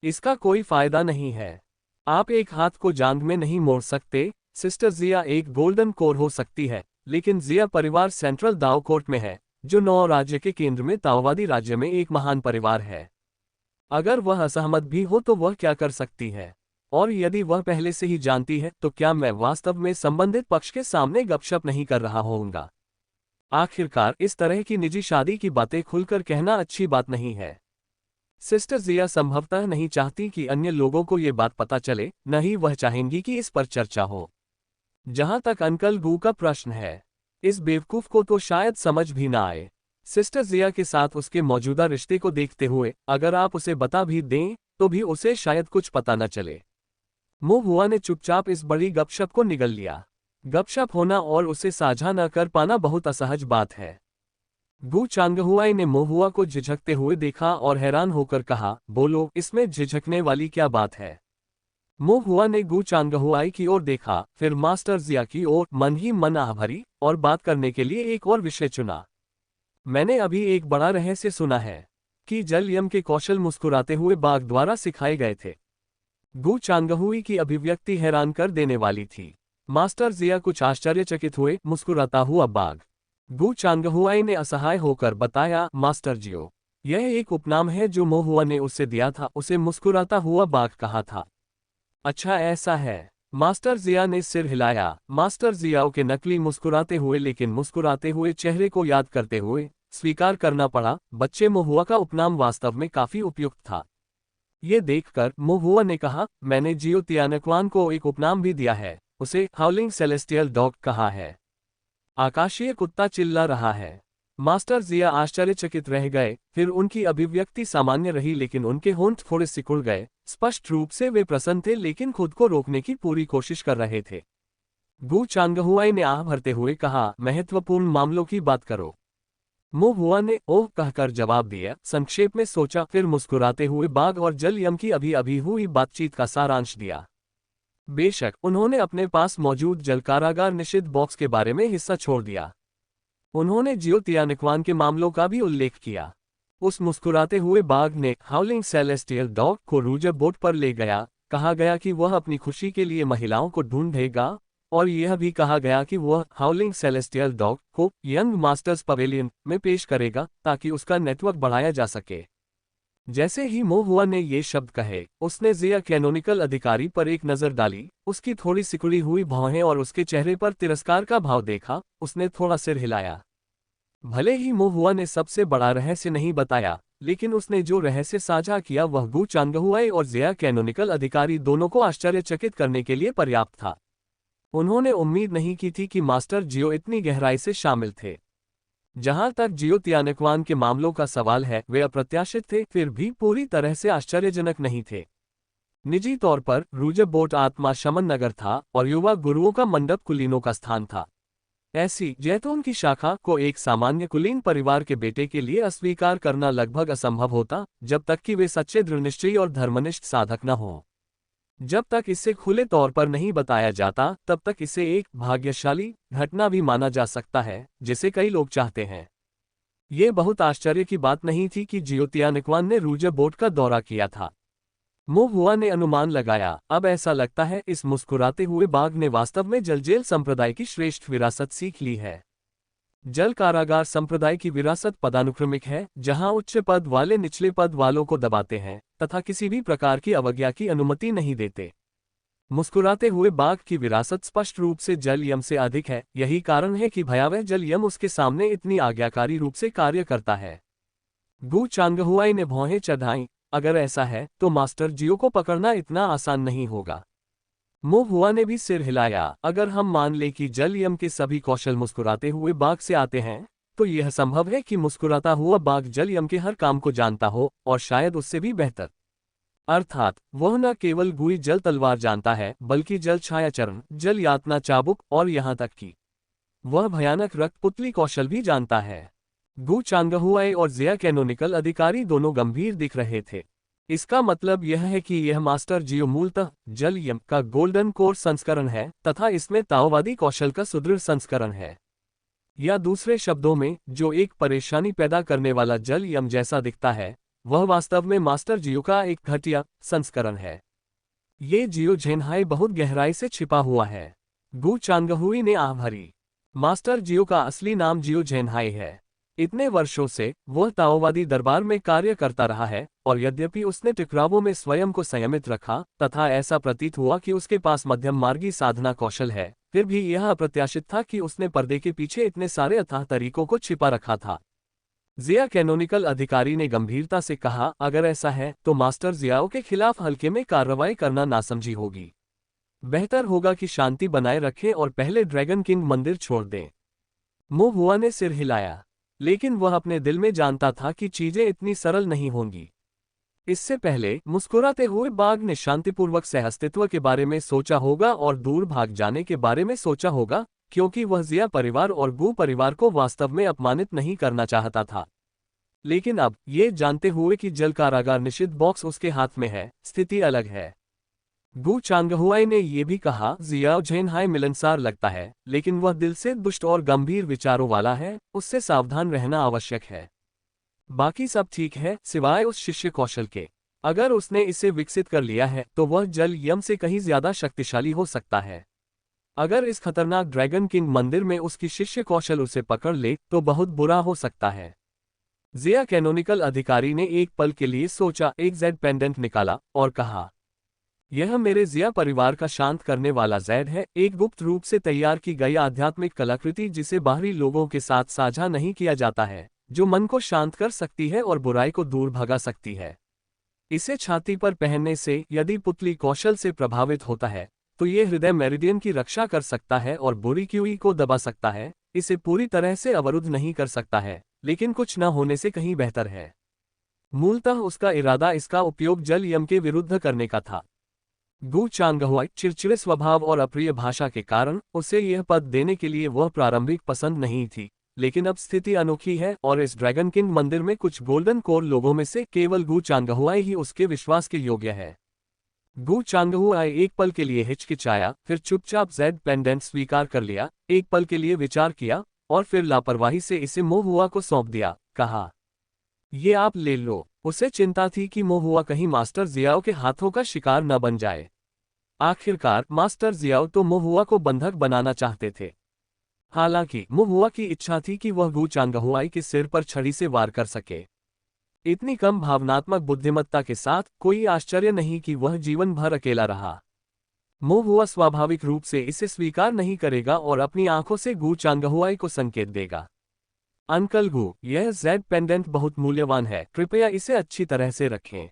इसका कोई फायदा नहीं है। आप एक हाथ को जांग में नहीं मोड़ सकते। सिस्टर जिया एक गोल्डन कोर हो सकती है, लेकिन जिया परिवार सेंट्रल दाओ कोर्ट में है, जो 9 राज्य के केंद्र में ताओवादी राज्य में एक महान परिवार है। अगर वह असहमत भी हो तो वह क्या कर सकती है? और यदि वह पहले से ही जानती है तो क्या मैं वास्तव में संबंधित पक्ष के सामने गपशप नहीं कर रहा होऊंगा? आखिरकार इस तरह की निजी शादी की बातें खुलकर कहना अच्छी बात नहीं है। सिस्टर जिया संभवतः नहीं चाहती कि अन्य लोगों को ये बात पता चले, न ही वह चाहेंगी कि इस पर चर्चा हो। जहां तक अंकल गू का प्रश्न है, इस बेवकूफ को तो शायद समझ भी ना आए। सिस्टर जिया के साथ उसके मौजूदा रिश्ते को देखते हुए अगर आप उसे बता भी दें तो भी उसे शायद कुछ पता न चले। मोहुआ ने चुपचाप इस बड़ी गपशप को निगल लिया। गपशप होना और उसे साझा न कर पाना बहुत असहज बात है। गु चांगहुआई ने मोहुआ को झिझकते हुए देखा और हैरान होकर कहा, बोलो, इसमें झिझकने वाली क्या बात है? मोहुआ ने गु चांगहुआई की ओर देखा, फिर मास्टर जिया की ओर, मन ही मन आह भरी और बात करने के लिए एक और विषय चुना। मैंने अभी एक बड़ा रहस्य सुना है कि जल यम के कौशल मुस्कुराते हुए बाघ द्वारा सिखाए गए थे। गु चांगहुई की अभिव्यक्ति हैरान कर देने वाली थी। मास्टर जिया कुछ आश्चर्यचकित हुए, मुस्कुराता हुआ बाघ। गु चांगहुआई ने असहाय होकर बताया, मास्टर जियो, यह एक उपनाम है जो मोहुआ ने उससे दिया था, उसे मुस्कुराता हुआ बाघ कहा था। अच्छा, ऐसा है। मास्टर जिया ने सिर हिलाया। मास्टर जियाओ के नकली मुस्कुराते हुए लेकिन मुस्कुराते हुए चेहरे को याद करते हुए स्वीकार करना पड़ा, बच्चे मोहुआ का उपनाम वास्तव में काफी उपयुक्त था। ये देखकर मोहुआ ने कहा, मैंने जियो तियानकवान को एक उपनाम भी दिया है, उसे हाउलिंग सेलेस्टियल डॉग कहा है। आकाशीय कुत्ता चिल्ला रहा है। मास्टर जिया आश्चर्यचकित रह गए, फिर उनकी अभिव्यक्ति सामान्य रही लेकिन उनके होंठ थोड़े सिकुड़ गए। स्पष्ट रूप से वे प्रसन्न थे लेकिन खुद को रोकने की पूरी कोशिश कर रहे थे। गु चांगहुआई ने आह भरते हुए कहा, महत्वपूर्ण मामलों की बात करो। मो हुआ ने ओह कहकर जवाब दिया, संक्षेप में सोचा, फिर मुस्कुराते हुए बाघ और जल यम की अभी अभी हुई बातचीत का सारांश दिया। बेशक उन्होंने अपने पास मौजूद जल कारागार निषिद्ध बॉक्स के बारे में हिस्सा छोड़ दिया। उन्होंने जियो तियानिक्वान के मामलों का भी उल्लेख किया। उस मुस्कुराते हुए बाघ ने हाउलिंग सेलेस्टियल डॉग को रूजर बोट पर ले गया। कहा गया कि वह अपनी खुशी के लिए महिलाओं को ढूंढेगा, और यह भी कहा गया कि वह हाउलिंग सेलेस्टियल डॉग को यंग मास्टर्स पवेलियन में पेश करेगा ताकि उसका नेटवर्क बढ़ाया जा सके। जैसे ही मो हुआ ने ये शब्द कहे, उसने जिया कैनोनिकल अधिकारी पर एक नजर डाली। उसकी थोड़ी सिकुड़ी हुई भौहें और उसके चेहरे पर तिरस्कार का भाव देखा। उसने थोड़ा सिर हिलाया। भले ही मो हुआ ने सबसे बड़ा रहस्य नहीं बताया, लेकिन उसने जो रहस्य साझा किया वह गु चांगहुआई और जिया कैनोनिकल अधिकारी दोनों को आश्चर्यचकित करने के लिए पर्याप्त था। उन्होंने उम्मीद नहीं की थी कि मास्टर जियो इतनी गहराई से शामिल थे। जहां तक जियो तियानिक्वान के मामलों का सवाल है, वे अप्रत्याशित थे, फिर भी पूरी तरह से आश्चर्यजनक नहीं थे। निजी तौर पर रूजर बोट आत्मा शमन नगर था और युवा गुरुओं का मंडप कुलीनों का स्थान था। ऐसी जैतून की शाखा को एक सामान्य कुलीन परिवार के बेटे के लिए अस्वीकार करना लगभग असंभव होता, जब तक कि वे सच्चे दृढ़निश्चयी और धर्मनिष्ठ साधक न हों। जब तक इसे खुले तौर पर नहीं बताया जाता, तब तक इसे एक भाग्यशाली घटना भी माना जा सकता है, जिसे कई लोग चाहते हैं। ये बहुत आश्चर्य की बात नहीं थी कि जियो तियानिक्वान ने रूजर बोट का दौरा किया था। मो हुआ ने अनुमान लगाया। अब ऐसा लगता है इस मुस्कुराते हुए बाघ ने वास्तव में जलजेल संप्रदाय की श्रेष्ठ विरासत सीख ली है। जल कारागार संप्रदाय की विरासत पदानुक्रमिक है, जहां उच्च पद वाले निचले पद वालों को दबाते हैं तथा किसी भी प्रकार की अवज्ञा की अनुमति नहीं देते। मुस्कुराते हुए बाघ की विरासत स्पष्ट रूप से जल यम से अधिक है। यही कारण है कि भयावह जल यम उसके सामने इतनी आज्ञाकारी रूप से कार्य करता है। गु चांगहुआई ने भौहें चढ़ाईं। अगर ऐसा है तो मास्टर जियो को पकड़ना इतना आसान नहीं होगा। मो हुआ ने भी सिर हिलाया। अगर हम मान लें कि जल यम के सभी कौशल मुस्कुराते हुए बाघ से आते हैं, तो यह संभव है कि मुस्कुराता हुआ बाघ जल यम के हर काम को जानता हो, और शायद उससे भी बेहतर। अर्थात वह न केवल गुई जल तलवार जानता है, बल्कि जल छायाचरण, जल यातना चाबुक और यहाँ तक कि वह भयानक रक्तपुतली कौशल भी जानता है। गु चांगहुआई और जिया कैनोनिकल अधिकारी दोनों गंभीर दिख रहे थे। इसका मतलब यह है कि यह मास्टर जियो मूलतः जल यम का गोल्डन कोर संस्करण है तथा इसमें ताओवादी कौशल का सुदृढ़ संस्करण है। या दूसरे शब्दों में, जो एक परेशानी पैदा करने वाला जल यम जैसा दिखता है, वह वास्तव में मास्टर जियो का एक घटिया संस्करण है। ये जियो झेनहाई बहुत गहराई से छिपा हुआ है। गु चांगहुई ने आह भरी। मास्टर जियो का असली नाम जियो झेनहाई है। इतने वर्षों से वह ताओवादी दरबार में कार्य करता रहा है, और यद्यपि उसने टकरावों में स्वयं को संयमित रखा तथा ऐसा प्रतीत हुआ कि उसके पास मध्यम मार्गी साधना कौशल है, फिर भी यह अप्रत्याशित था कि उसने पर्दे के पीछे इतने सारे अथाह तरीकों को छिपा रखा था। जिया कैनोनिकल अधिकारी ने गंभीरता से कहा, अगर ऐसा है तो मास्टर जियाओ के खिलाफ हल्के में कार्रवाई करना नासमझी होगी। बेहतर होगा कि शांति बनाए रखें और पहले ड्रैगन किंग मंदिर छोड़ दें। मो हुआ ने सिर हिलाया, लेकिन वह अपने दिल में जानता था कि चीजें इतनी सरल नहीं होंगी। इससे पहले मुस्कुराते हुए बाघ ने शांतिपूर्वक सहअस्तित्व के बारे में सोचा होगा और दूर भाग जाने के बारे में सोचा होगा, क्योंकि वह जिया परिवार और गु परिवार को वास्तव में अपमानित नहीं करना चाहता था। लेकिन अब, ये जानते हुए कि जल कारागार निषिद्ध बॉक्स उसके हाथ में है, स्थिति अलग है। गु चांगहुआई ने यह भी कहा, जियाओ झेनहाई मिलनसार लगता है, लेकिन वह दिल से दुष्ट और गंभीर विचारों वाला है, उससे सावधान रहना आवश्यक है। बाकी सब ठीक है, सिवाय उस शिष्य कौशल के। अगर उसने इसे विकसित कर लिया है तो वह जल यम से कहीं ज्यादा शक्तिशाली हो सकता है। अगर इस खतरनाक ड्रैगन किंग मंदिर में उसकी शिष्य कौशल उसे पकड़ ले तो बहुत बुरा हो सकता है। जिया कैनोनिकल अधिकारी ने एक पल के लिए सोचा, एक जेड पेंडेंट निकाला और कहा, यह मेरे जिया परिवार का शांत करने वाला जेड है, एक गुप्त रूप से तैयार की गई आध्यात्मिक कलाकृति जिसे बाहरी लोगों के साथ साझा नहीं किया जाता है, जो मन को शांत कर सकती है और बुराई को दूर भगा सकती है। इसे छाती पर पहनने से यदि पुतली कौशल से प्रभावित होता है तो ये हृदय मेरिडियन की रक्षा कर सकता है और बुरी क्यूई को दबा सकता है। इसे पूरी तरह से अवरुद्ध नहीं कर सकता है, लेकिन कुछ न होने से कहीं बेहतर है। मूलतः उसका इरादा इसका उपयोग जल यम के विरुद्ध करने का था। गु चांगहुआई चिड़चिड़े स्वभाव और अप्रिय भाषा के कारण उसे यह पद देने के लिए वह प्रारंभिक पसंद नहीं थी, लेकिन अब स्थिति अनोखी है और इस ड्रैगन किंग मंदिर में कुछ गोल्डन कोर लोगों में से केवल गु चांगहुआई ही उसके विश्वास के योग्य है। गु चांगहुआई एक पल के लिए हिचकिचाया, फिर चुपचाप जेड पेंडेंट स्वीकार कर लिया, एक पल के लिए विचार किया और फिर लापरवाही से इसे मोहुआ को सौंप दिया। कहा, ये आप ले लो। उसे चिंता थी कि मोहुआ कहीं मास्टर जियाओ के हाथों का शिकार न बन जाए। आखिरकार मास्टर जियाओ तो मोहुआ को बंधक बनाना चाहते थे। हालांकि मोहुआ की इच्छा थी कि वह गु चांगहुआई के सिर पर छड़ी से वार कर सके। इतनी कम भावनात्मक बुद्धिमत्ता के साथ कोई आश्चर्य नहीं कि वह जीवन भर अकेला रहा। मोहुआ स्वाभाविक रूप से इसे स्वीकार नहीं करेगा और अपनी आंखों से गु चांगहुआई को संकेत देगा, अंकल गु, यह जेड पेंडेंट बहुत मूल्यवान है, कृपया इसे अच्छी तरह से रखें।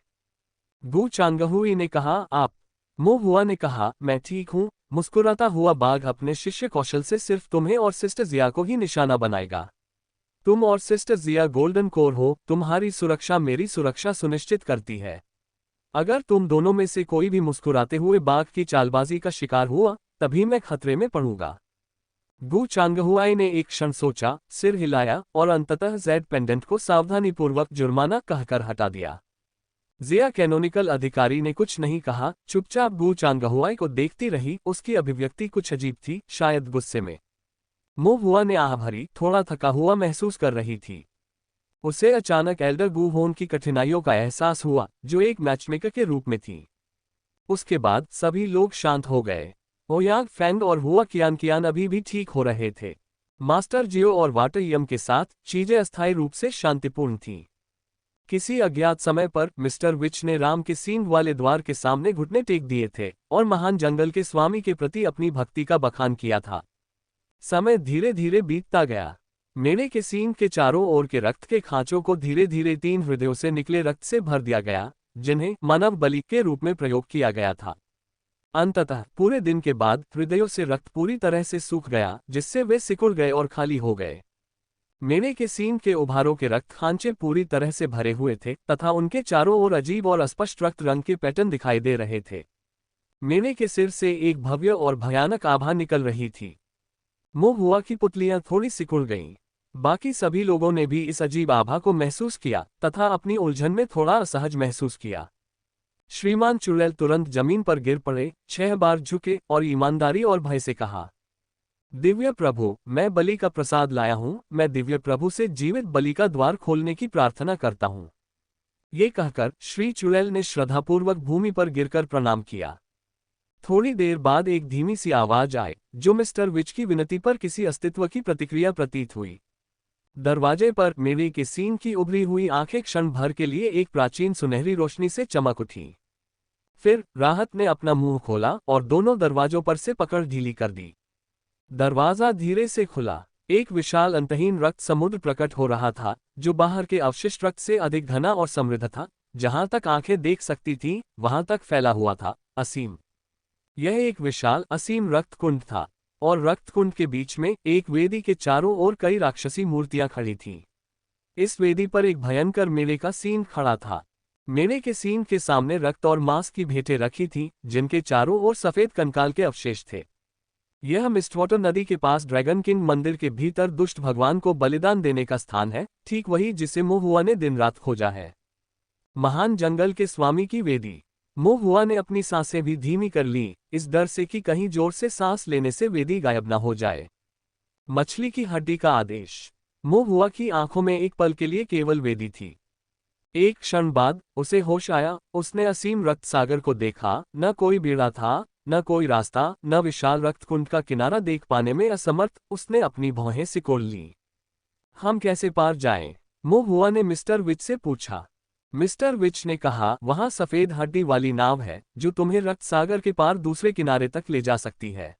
गु चांगहुई ने कहा, आप? मोहुआ ने कहा, मैं ठीक हूं। मुस्कुराता हुआ बाघ अपने शिष्य कौशल से सिर्फ तुम्हें और सिस्टर जिया को ही निशाना बनाएगा। तुम और सिस्टर जिया गोल्डन कोर हो, तुम्हारी सुरक्षा मेरी सुरक्षा सुनिश्चित करती है। अगर तुम दोनों में से कोई भी मुस्कुराते हुए बाघ की चालबाजी का शिकार हुआ, तभी मैं खतरे में पड़ूंगा। गु चांगहुआई ने एक क्षण सोचा, सिर हिलाया और अंततः जेड पेंडेंट को सावधानीपूर्वक जुर्माना कहकर हटा दिया। जिया कैनोनिकल अधिकारी ने कुछ नहीं कहा, चुपचाप गु चांगहुआई को देखती रही। उसकी अभिव्यक्ति कुछ अजीब थी, शायद गुस्से में। मोहुआ ने आह भरी, थोड़ा थका हुआ महसूस कर रही थी। उसे अचानक एल्डर गु होन की कठिनाइयों का एहसास हुआ, जो एक मैचमेकर के रूप में थी। उसके बाद सभी लोग शांत हो गए। ओयांग फैंग और हुआ कियान अभी भी ठीक हो रहे थे। मास्टर जियो और वाटर यम के साथ चीजें अस्थायी रूप से शांतिपूर्ण थीं। किसी अज्ञात समय पर मिस्टर विच ने राम के सींग वाले द्वार के सामने घुटने टेक दिए थे और महान जंगल के स्वामी के प्रति अपनी भक्ति का बखान किया था। समय धीरे धीरे बीतता गया। मेढ़े के सींग के चारों ओर के रक्त के खांचों को धीरे धीरे 3 हृदयों से निकले रक्त से भर दिया गया, जिन्हें मानव बलि के रूप में प्रयोग किया गया था। अंततः पूरे दिन के बाद हृदयों से रक्त पूरी तरह से सूख गया, जिससे वे सिकुड़ गए और खाली हो गए। मेढ़े के सींग के उभारों के रक्त खांचे पूरी तरह से भरे हुए थे तथा उनके चारों ओर अजीब और अस्पष्ट रक्त रंग के पैटर्न दिखाई दे रहे थे। मेढ़े के सिर से एक भव्य और भयानक आभा निकल रही थी। मोहुआ की पुतलियां थोड़ी सिकुड़ गईं। बाकी सभी लोगों ने भी इस अजीब आभा को महसूस किया तथा अपनी उलझन में थोड़ा असहज महसूस किया। श्रीमान चुड़ैल तुरंत जमीन पर गिर पड़े, 6 बार झुके और ईमानदारी और भय से कहा, दिव्य प्रभु, मैं बलि का प्रसाद लाया हूं। मैं दिव्य प्रभु से जीवित बलि का द्वार खोलने की प्रार्थना करता हूं। ये कहकर श्री चुड़ैल ने श्रद्धापूर्वक भूमि पर गिरकर प्रणाम किया। थोड़ी देर बाद एक धीमी सी आवाज आई, जो मिस्टर विच की विनती पर किसी अस्तित्व की प्रतिक्रिया प्रतीत हुई। दरवाजे पर मेढ़े के सींग की उभरी हुई आंखें क्षण भर के लिए एक प्राचीन सुनहरी रोशनी से चमक उठी। फिर राहत ने अपना मुंह खोला और दोनों दरवाजों पर से पकड़ ढीली कर दी। दरवाजा धीरे से खुला। एक विशाल अंतहीन रक्त समुद्र प्रकट हो रहा था, जो बाहर के अवशिष्ट रक्त से अधिक घना और समृद्ध था। जहां तक आंखें देख सकती थीं, वहां तक फैला हुआ था असीम। यह एक विशाल असीम रक्त कुंड था और रक्त कुंड के बीच में एक वेदी के चारों ओर कई राक्षसी मूर्तियां खड़ी थीं। इस वेदी पर एक भयंकर मेढ़े का सींग खड़ा था। मेढ़े के सींग के सामने रक्त और मांस की भेंटें रखी थीं, जिनके चारों ओर सफेद कंकाल के अवशेष थे। यह मिस्टवाटर नदी के पास ड्रैगन किंग मंदिर के भीतर दुष्ट भगवान को बलिदान देने का स्थान है, ठीक वही जिसे मोहुआ ने दिन रात खोजा है। महान जंगल के स्वामी की वेदी। मोहुआ ने अपनी सांसें भी धीमी कर लीं, इस डर से कि कहीं जोर से सांस लेने से वेदी गायब न हो जाए। मछली की हड्डी का आदेश। मोहुआ की आंखों में एक पल के लिए केवल वेदी थी। एक क्षण बाद उसे होश आया। उसने असीम रक्त सागर को देखा। न कोई बेड़ा था, न कोई रास्ता, न विशाल रक्तकुंड का किनारा देख पाने में असमर्थ उसने अपनी भौहें सिकोड़ लीं। हम कैसे पार जाएं? मोहुआ ने मिस्टर विच से पूछा। मिस्टर विच ने कहा, वहां सफेद हड्डी वाली नाव है, जो तुम्हें रक्त सागर के पार दूसरे किनारे तक ले जा सकती है।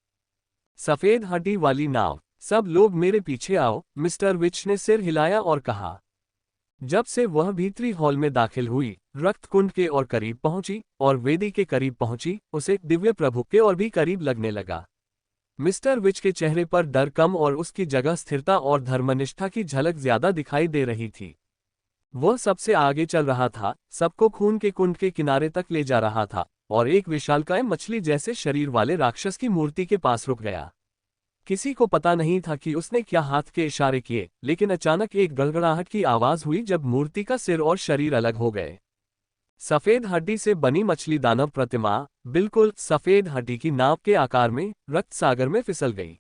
सफेद हड्डी वाली नाव। सब लोग मेरे पीछे आओ। मिस्टर विच ने सिर हिलाया और कहा। जब से वह भीतरी हॉल में दाखिल हुई, रक्त कुंड के और करीब पहुंची और वेदी के करीब पहुंची, उसे दिव्य प्रभु के और भी करीब लगने लगा। मिस्टर विच के चेहरे पर डर कम और उसकी जगह स्थिरता और धर्मनिष्ठा की झलक ज्यादा दिखाई दे रही थी। वह सबसे आगे चल रहा था, सबको खून के कुंड के किनारे तक ले जा रहा था, और एक विशालकाय मछली जैसे शरीर वाले राक्षस की मूर्ति के पास रुक गया। किसी को पता नहीं था कि उसने क्या हाथ के इशारे किए, लेकिन अचानक एक गड़गड़ाहट की आवाज हुई जब मूर्ति का सिर और शरीर अलग हो गए। सफेद हड्डी से बनी मछली दानव प्रतिमा, बिल्कुल सफेद हड्डी की नाव के आकार में, रक्त सागर में फिसल गई।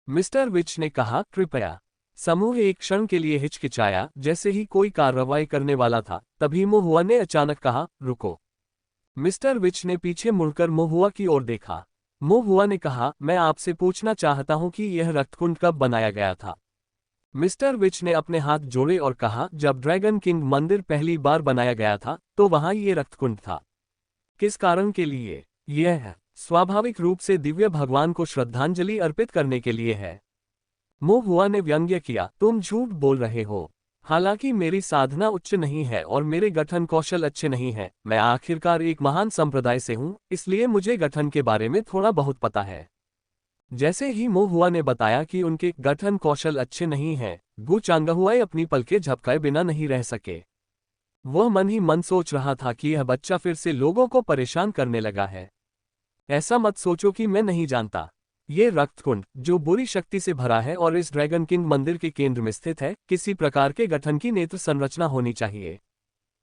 मिस्टर विच ने कहा, कृपया। समूह एक क्षण के लिए हिचकिचाया, जैसे ही कोई कार्रवाई करने वाला था, तभी मोहुआ ने अचानक कहा, रुको। मिस्टर विच ने पीछे मुड़कर मोहुआ की ओर देखा। मोहुआ ने कहा, मैं आपसे पूछना चाहता हूं कि यह रक्तकुंड कब बनाया गया था। मिस्टर विच ने अपने हाथ जोड़े और कहा, जब ड्रैगन किंग मंदिर पहली बार बनाया गया था, तो वहां ये रक्तकुंड था। किस कारण के लिए? यह है स्वाभाविक रूप से दिव्य भगवान को श्रद्धांजलि अर्पित करने के लिए है। मोहुआ ने व्यंग्य किया, तुम झूठ बोल रहे हो। हालांकि मेरी साधना उच्च नहीं है और मेरे गठन कौशल अच्छे नहीं हैं, मैं आखिरकार एक महान संप्रदाय से हूं, इसलिए मुझे गठन के बारे में थोड़ा बहुत पता है। जैसे ही मोहुआ ने बताया कि उनके गठन कौशल अच्छे नहीं हैं, गु चांगहुआई अपनी पलकें झपकाए बिना नहीं रह सके। वह मन ही मन सोच रहा था कि यह बच्चा फिर से लोगों को परेशान करने लगा है। ऐसा मत सोचो कि मैं नहीं जानता। ये रक्तकुंड, जो बुरी शक्ति से भरा है और इस ड्रैगन किंग मंदिर के केंद्र में स्थित है, किसी प्रकार के गठन की नेत्र संरचना होनी चाहिए।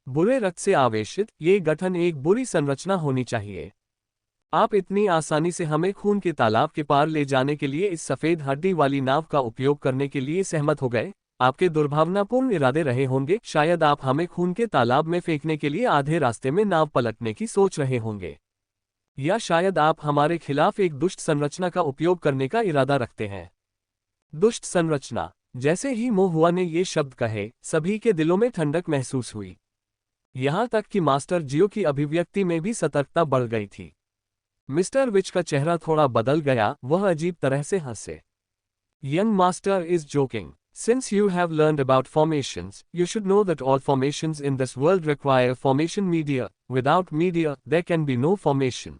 बुरे रक्त से आवेशित ये गठन एक बुरी संरचना होनी चाहिए। आप इतनी आसानी से हमें खून के तालाब के पार ले जाने के लिए इस सफेद हड्डी वाली नाव का उपयोग करने के लिए सहमत हो गए। आपके दुर्भावनापूर्ण इरादे रहे होंगे, शायद आप हमें खून के तालाब में फेंकने के लिए आधे रास्ते में नाव पलटने की सोच रहे होंगे, या शायद आप हमारे खिलाफ एक दुष्ट संरचना का उपयोग करने का इरादा रखते हैं। दुष्ट संरचना। जैसे ही मोहुआ ने ये शब्द कहे, सभी के दिलों में ठंडक महसूस हुई। यहां तक कि मास्टर जियो की अभिव्यक्ति में भी सतर्कता बढ़ गई थी। मिस्टर विच का चेहरा थोड़ा बदल गया, वह अजीब तरह से हंसे। Young master is joking. Since you have learned about formations, you should know that all formations in this world require formation media. Without media, there can be no formation.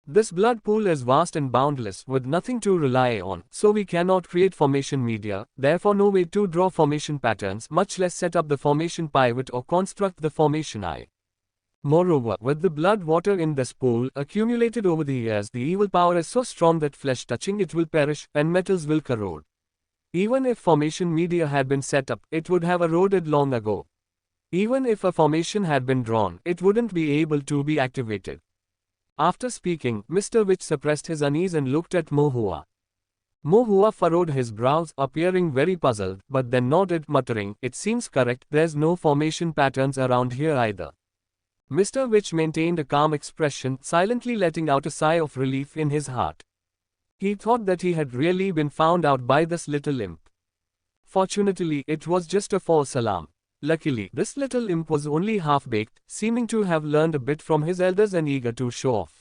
This blood pool is vast and boundless, with nothing to rely on, so we cannot create formation media, therefore no way to draw formation patterns, much less set up the formation pivot or construct the formation eye. Moreover, with the blood water in this pool accumulated over the years, the evil power is so strong that flesh touching it will perish, and metals will corrode. Even if formation media had been set up, it would have eroded long ago. Even if a formation had been drawn, it wouldn't be able to be activated. After speaking, Mr. Witch suppressed his unease and looked at Mohua. Mohua furrowed his brows, appearing very puzzled, but then nodded, muttering, "It seems correct, there's no formation patterns around here either." Mr. Witch maintained a calm expression, silently letting out a sigh of relief in his heart. He thought that he had really been found out by this little imp. Fortunately, it was just a false alarm. Luckily, this little imp was only half-baked, seeming to have learned a bit from his elders and eager to show off.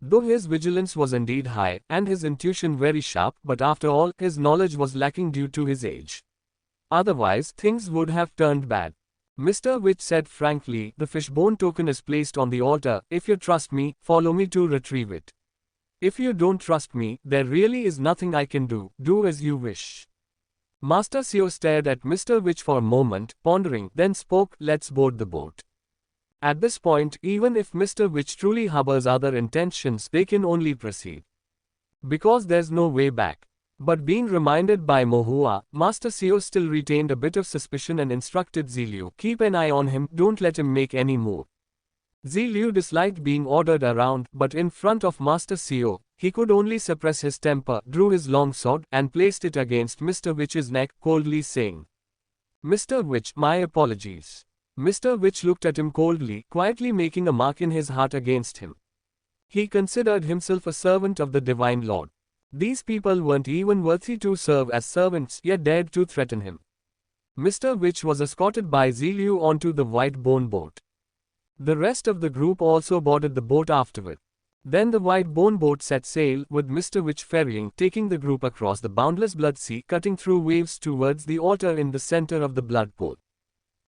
Though his vigilance was indeed high, and his intuition very sharp, but after all, his knowledge was lacking due to his age. Otherwise, things would have turned bad. Mr. Witch said frankly, "The fishbone token is placed on the altar. If you trust me, follow me to retrieve it. If you don't trust me, there really is nothing I can do. Do as you wish." Master Seo stared at Mr. Witch for a moment, pondering, then spoke, "Let's board the boat." At this point, even if Mr. Witch truly harbors other intentions, they can only proceed. Because there's no way back. But being reminded by Mohua, Master Seo still retained a bit of suspicion and instructed Ziliu, "Keep an eye on him, don't let him make any move." Ziliu disliked being ordered around, but in front of Master Seo, he could only suppress his temper, drew his long sword, and placed it against Mr. Witch's neck, coldly saying, "Mr. Witch, my apologies." Mr. Witch looked at him coldly, quietly making a mark in his heart against him. He considered himself a servant of the Divine Lord. These people weren't even worthy to serve as servants, yet dared to threaten him. Mr. Witch was escorted by Ziliu onto the white bone boat. The rest of the group also boarded the boat afterward. Then the white bone boat set sail, with Mr. Witch ferrying, taking the group across the boundless blood sea, cutting through waves towards the altar in the center of the blood pool.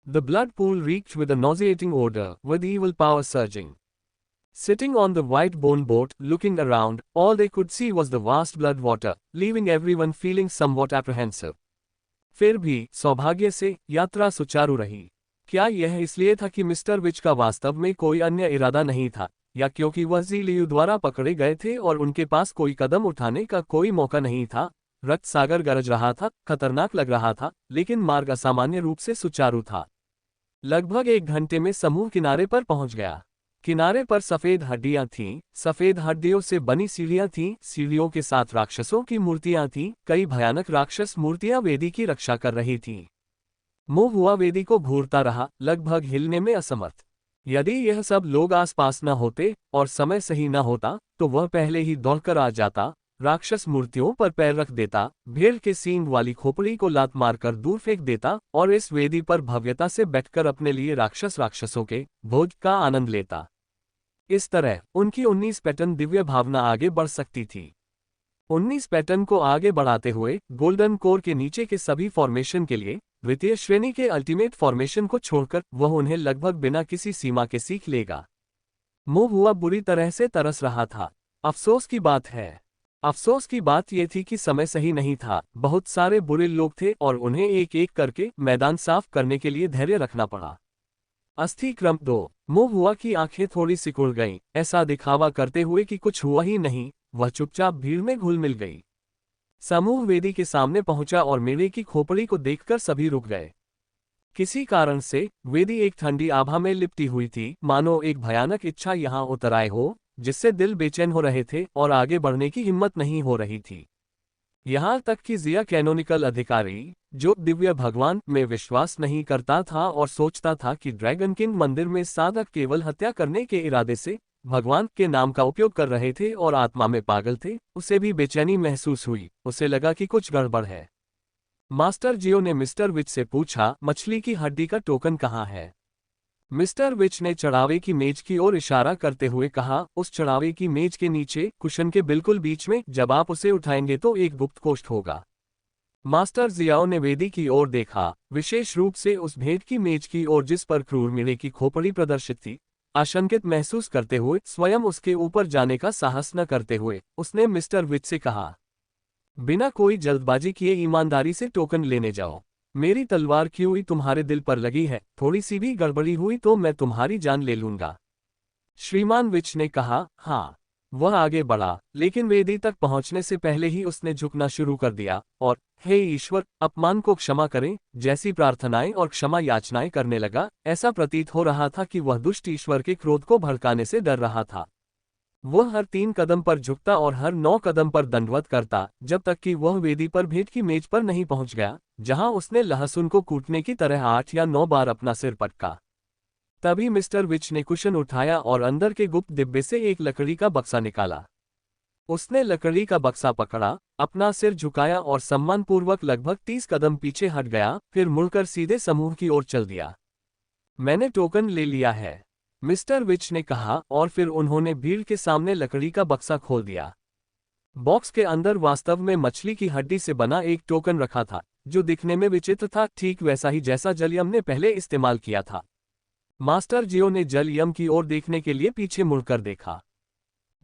The blood pool reeked with a nauseating odor, with evil power surging. Sitting on the white bone boat, looking around, all they could see was the vast blood water, leaving everyone feeling somewhat apprehensive. फिर भी सौभाग्य से यात्रा सुचारू रही। क्या यह इसलिए था कि मिस्टर विच का वास्तव में कोई अन्य इरादा नहीं था, या क्योंकि वह ज़ीलियू द्वारा पकड़े गए थे और उनके पास कोई कदम उठाने का कोई मौका नहीं था? रक्त सागर गरज रहा था, खतरनाक लग रहा था, लेकिन मार्ग असामान्य रूप से सुचारू था। लगभग 1 घंटे में समूह किनारे पर पहुंच गया। किनारे पर सफेद हड्डियां थीं, सफेद हड्डियों से बनी सीढ़ियां थीं, सीढ़ियों के साथ राक्षसों की मूर्तियां थीं, कई भयानक राक्षस मूर्तियां वेदी की रक्षा कर रही थीं। मुंह हुआ वेदी को घूरता रहा, लगभग हिलने में असमर्थ। यदि यह सब लोग आसपास न होते और समय सही न होता, तो वह पहले ही दौड़कर आ जाता, राक्षस मूर्तियों पर पैर रख देता, भेड़ के सींग वाली खोपड़ी को लात मारकर दूर फेंक देता और इस वेदी पर भव्यता से बैठकर अपने लिए राक्षसों के भोज का आनंद लेता। इस तरह उनकी 19 पैटर्न दिव्य भावना आगे बढ़ सकती थी। 19 पैटर्न को आगे बढ़ाते हुए गोल्डन कोर के नीचे के सभी फॉर्मेशन के लिए द्वितीय श्रेणी के अल्टीमेट फॉर्मेशन को छोड़कर वह उन्हें लगभग बिना किसी सीमा के सीख लेगा। मुंह हुआ बुरी तरह से तरस रहा था। अफसोस की बात यह थी कि समय सही नहीं था, बहुत सारे बुरे लोग थे और उन्हें एक एक करके मैदान साफ करने के लिए धैर्य रखना पड़ा। अस्थि क्रम 2। मुंह हुआ की आंखें थोड़ी सिकुड़ गईं, ऐसा दिखावा करते हुए कि कुछ हुआ ही नहीं, वह चुपचाप भीड़ में घुल मिल गई। समूह वेदी के सामने पहुंचा और मेढ़े की खोपड़ी को देखकर सभी रुक गए। किसी कारण से वेदी एक ठंडी आभा में लिपटी हुई थी, मानो एक भयानक इच्छा यहां उतर आए हो, जिससे दिल बेचैन हो रहे थे और आगे बढ़ने की हिम्मत नहीं हो रही थी। यहां तक कि जिया कैनोनिकल अधिकारी, जो दिव्य भगवान में विश्वास नहीं करता था और सोचता था कि ड्रैगन किंग मंदिर में साधक केवल हत्या करने के इरादे से भगवान के नाम का उपयोग कर रहे थे और आत्मा में पागल थे, उसे भी बेचैनी महसूस हुई। उसे लगा कि कुछ गड़बड़ है। मास्टर जियो ने मिस्टर विच से पूछा, मछली की हड्डी का टोकन कहाँ है? मिस्टर विच ने चढ़ावे की मेज की ओर इशारा करते हुए कहा, उस चढ़ावे की मेज के नीचे, कुशन के बिल्कुल बीच में, जब आप उसे उठाएंगे तो एक गुप्त कोष्ठ होगा। मास्टर जियाओ ने वेदी की ओर देखा, विशेष रूप से उस भेंट की मेज की ओर जिस पर क्रूर मेढ़े की खोपड़ी प्रदर्शित थी। आशंकित महसूस करते हुए, स्वयं उसके ऊपर जाने का साहस न करते हुए, उसने मिस्टर विच से कहा, बिना कोई जल्दबाजी किए ईमानदारी से टोकन लेने जाओ। मेरी तलवार की हुई तुम्हारे दिल पर लगी है, थोड़ी सी भी गड़बड़ी हुई तो मैं तुम्हारी जान ले लूंगा। श्रीमान विच ने कहा। हाँ। वह आगे बढ़ा, लेकिन वेदी तक पहुंचने से पहले ही उसने झुकना शुरू कर दिया और हे ईश्वर, अपमान को क्षमा करें जैसी प्रार्थनाएं और क्षमा याचनाएं करने लगा। ऐसा प्रतीत हो रहा था कि वह दुष्ट ईश्वर के क्रोध को भड़काने से डर रहा था। वह हर 3 कदम पर झुकता और हर 9 कदम पर दंडवत करता, जब तक कि वह वेदी पर भेंट की मेज पर नहीं पहुंच गया, जहां उसने लहसुन को कूटने की तरह 8 या 9 बार अपना सिर पटका। तभी मिस्टर विच ने कुशन उठाया और अंदर के गुप्त डिब्बे से एक लकड़ी का बक्सा निकाला। उसने लकड़ी का बक्सा पकड़ा, अपना सिर झुकाया और सम्मानपूर्वक लगभग 30 कदम पीछे हट गया, फिर मुड़कर सीधे समूह की ओर चल दिया। मैंने टोकन ले लिया है, मिस्टर विच ने कहा और फिर उन्होंने भीड़ के सामने लकड़ी का बक्सा खोल दिया। बॉक्स के अंदर वास्तव में मछली की हड्डी से बना एक टोकन रखा था, जो दिखने में विचित्र था, ठीक वैसा ही जैसा जलयम ने पहले इस्तेमाल किया था। मास्टर जियो ने जलयम की ओर देखने के लिए पीछे मुड़कर देखा।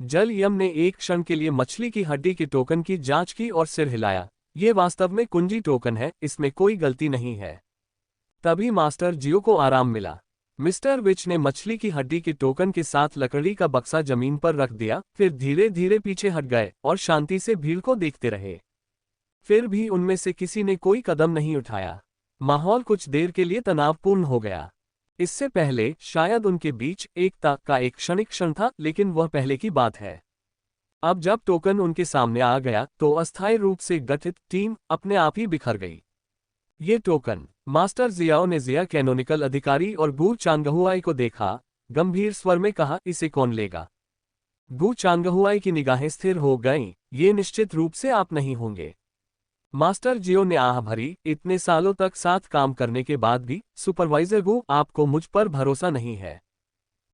जलयम ने एक क्षण के लिए मछली की हड्डी के टोकन की जांच की और सिर हिलाया। ये वास्तव में कुंजी टोकन है, इसमें कोई गलती नहीं है। तभी मास्टर जियो को आराम मिला। मिस्टर विच ने मछली की हड्डी के टोकन के साथ लकड़ी का बक्सा जमीन पर रख दिया, फिर धीरे धीरे पीछे हट गए और शांति से भीड़ को देखते रहे। फिर भी उनमें से किसी ने कोई कदम नहीं उठाया। माहौल कुछ देर के लिए तनावपूर्ण हो गया। इससे पहले शायद उनके बीच एकता का एक क्षणिक क्षण था, लेकिन वह पहले की बात है। अब जब टोकन उनके सामने आ गया तो अस्थायी रूप से गठित टीम अपने आप ही बिखर गई। ये टोकन, मास्टर जियाओ ने जिया कैनोनिकल अधिकारी और गू चांगहुआई को देखा, गंभीर स्वर में कहा, इसे कौन लेगा? गू चांगहुआई की निगाहें स्थिर हो गईं, ये निश्चित रूप से आप नहीं होंगे। मास्टर जियो ने आह भरी, इतने सालों तक साथ काम करने के बाद भी सुपरवाइजर गू, आपको मुझ पर भरोसा नहीं है।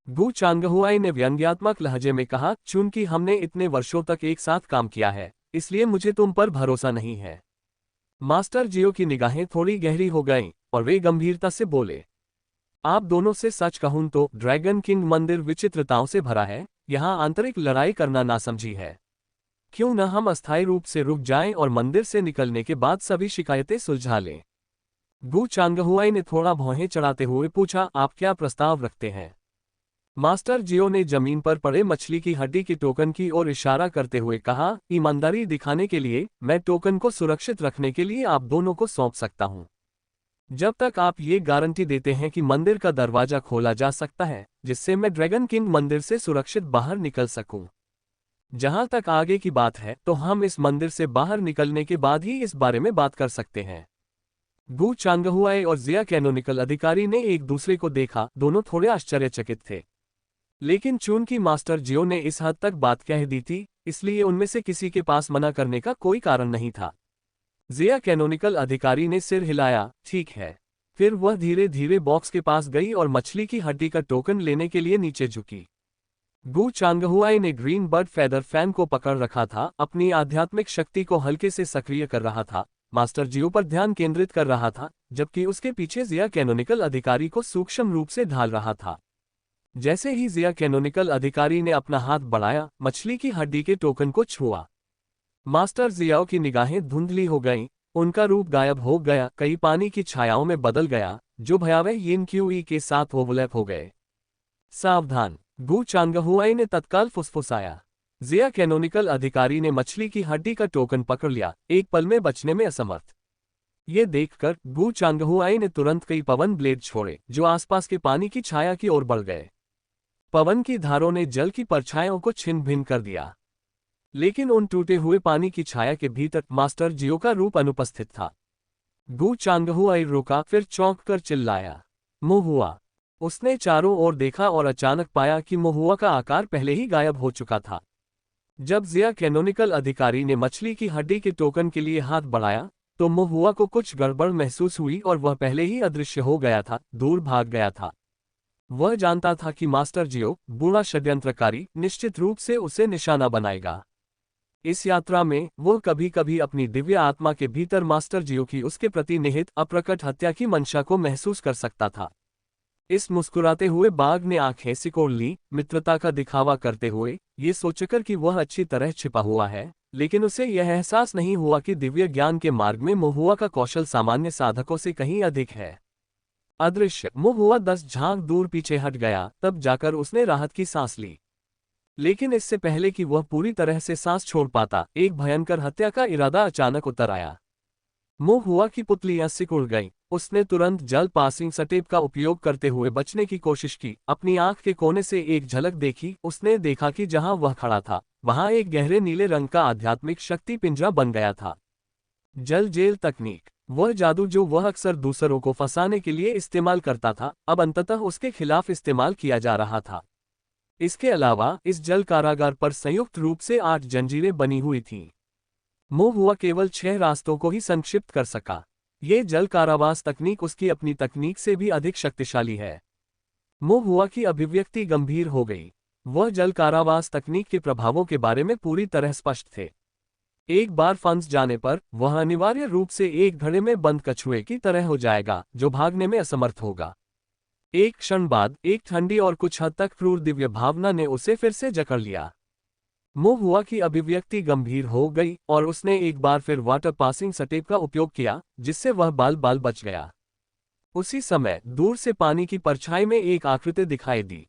गू चांगहुआई ने व्यंग्यात्मक लहजे में कहा, चूंकि हमने इतने वर्षों तक एक साथ काम किया है, इसलिए मुझे तुम पर भरोसा नहीं है। मास्टर जियो की निगाहें थोड़ी गहरी हो गईं और वे गंभीरता से बोले, आप दोनों से सच कहूं तो ड्रैगन किंग मंदिर विचित्रताओं से भरा है, यहाँ आंतरिक लड़ाई करना नासमझी है। क्यों न हम अस्थायी रूप से रुक जाएं और मंदिर से निकलने के बाद सभी शिकायतें सुलझा लें। गु चांगहुआई ने थोड़ा भौहें चढ़ाते हुए पूछा, आप क्या प्रस्ताव रखते हैं? मास्टर जियो ने जमीन पर पड़े मछली की हड्डी के टोकन की ओर इशारा करते हुए कहा, ईमानदारी दिखाने के लिए मैं टोकन को सुरक्षित रखने के लिए आप दोनों को सौंप सकता हूं। जब तक आप ये गारंटी देते हैं कि मंदिर का दरवाजा खोला जा सकता है, जिससे मैं ड्रैगन किंग मंदिर से सुरक्षित बाहर निकल सकूं। जहां तक आगे की बात है, तो हम इस मंदिर से बाहर निकलने के बाद ही इस बारे में बात कर सकते हैं। गु चांगहुआई और जिया कैनोनिकल अधिकारी ने एक दूसरे को देखा, दोनों थोड़े आश्चर्यचकित थे। लेकिन चूंकि मास्टर जियो ने इस हद तक बात कह दी थी, इसलिए उनमें से किसी के पास मना करने का कोई कारण नहीं था। जिया कैनोनिकल अधिकारी ने सिर हिलाया, ठीक है। फिर वह धीरे धीरे बॉक्स के पास गई और मछली की हड्डी का टोकन लेने के लिए नीचे झुकी। गु चांगहुआई ने ग्रीन बर्ड फेदर फैन को पकड़ रखा था, अपनी आध्यात्मिक शक्ति को हल्के से सक्रिय कर रहा था, मास्टर जियो पर ध्यान केंद्रित कर रहा था, जबकि उसके पीछे जिया कैनोनिकल अधिकारी को सूक्ष्म रूप से ढाल रहा था। जैसे ही जिया कैनोनिकल अधिकारी ने अपना हाथ बढ़ाया, मछली की हड्डी के टोकन को छुआ। मास्टर जियाओ की निगाहें धुंधली हो गईं, उनका रूप गायब हो गया, कई पानी की छायाओं में बदल गया, जो भयावह यिन क्यूई के साथ ओवरलैप हो गए। सावधान, गु चांगहुआई ने तत्काल फुसफुसाया। जिया कैनोनिकल अधिकारी ने मछली की हड्डी का टोकन पकड़ लिया, एक पल में बचने में असमर्थ। ये देखकर गु चांगहुआई ने तुरंत कई पवन ब्लेड छोड़े, जो आसपास के पानी की छाया की ओर बढ़ गए। पवन की धारों ने जल की परछाइयों को छिन्न भिन्न कर दिया, लेकिन उन टूटे हुए पानी की छाया के भीतर मास्टर जियो का रूप अनुपस्थित था। गु चांगहुआई रुका, फिर चौंक कर चिल्लाया, मुहुआ। उसने चारों ओर देखा और अचानक पाया कि मुहुआ का आकार पहले ही गायब हो चुका था। जब जिया कैनोनिकल अधिकारी ने मछली की हड्डी के टोकन के लिए हाथ बढ़ाया, तो मुहुआ को कुछ गड़बड़ महसूस हुई और वह पहले ही अदृश्य हो गया था, दूर भाग गया था। वह जानता था कि मास्टर जियो, बूढ़ा षड्यंत्रकारी, निश्चित रूप से उसे निशाना बनाएगा। इस यात्रा में वो कभी कभी अपनी दिव्य आत्मा के भीतर मास्टर जियो की उसके प्रति निहित अप्रकट हत्या की मंशा को महसूस कर सकता था। इस मुस्कुराते हुए बाघ ने आंखें सिकोड़ ली, मित्रता का दिखावा करते हुए, ये सोचकर कि वह अच्छी तरह छिपा हुआ है, लेकिन उसे यह एहसास नहीं हुआ कि दिव्य ज्ञान के मार्ग में मुहुआ का कौशल सामान्य साधकों से कहीं अधिक है। अदृश्य मुहुआ 10 झांक दूर पीछे हट गया, तब जाकर उसने राहत की सांस ली। लेकिन इससे पहले कि वह पूरी तरह से सांस छोड़ पाता, एक भयंकर हत्या का इरादा अचानक उतर आया। मुहुआ की पुतलियां सिकुड़ गईं। उसने तुरंत जल पासिंग सटेप का उपयोग करते हुए बचने की कोशिश की, अपनी आंख के कोने से एक झलक देखी। उसने देखा कि जहां वह खड़ा था, वहां एक गहरे नीले रंग का आध्यात्मिक शक्ति पिंजरा बन गया था। जल जेल तकनीक, वह जादू जो वह अक्सर दूसरों को फंसाने के लिए इस्तेमाल करता था, अब अंततः उसके खिलाफ इस्तेमाल किया जा रहा था। इसके अलावा इस जल कारागार पर संयुक्त रूप से 8 जंजीरें बनी हुई थीं। मुहुआ केवल 6 रास्तों को ही संक्षिप्त कर सका। ये जल कारावास तकनीक उसकी अपनी तकनीक से भी अधिक शक्तिशाली है। मुहुआ की अभिव्यक्ति गंभीर हो गई। वह जल कारावास तकनीक के प्रभावों के बारे में पूरी तरह स्पष्ट थे। एक बार फंस जाने पर वह अनिवार्य रूप से एक घड़े में बंद कछुए की तरह हो जाएगा, जो भागने में असमर्थ होगा। एक क्षण बाद एक ठंडी और कुछ हद तक क्रूर दिव्य भावना ने उसे फिर से जकड़ लिया। मुहुआ की अभिव्यक्ति गंभीर हो गई और उसने एक बार फिर वाटर पासिंग सटेप का उपयोग किया, जिससे वह बाल बाल बच गया। उसी समय दूर से पानी की परछाई में एक आकृति दिखाई दी।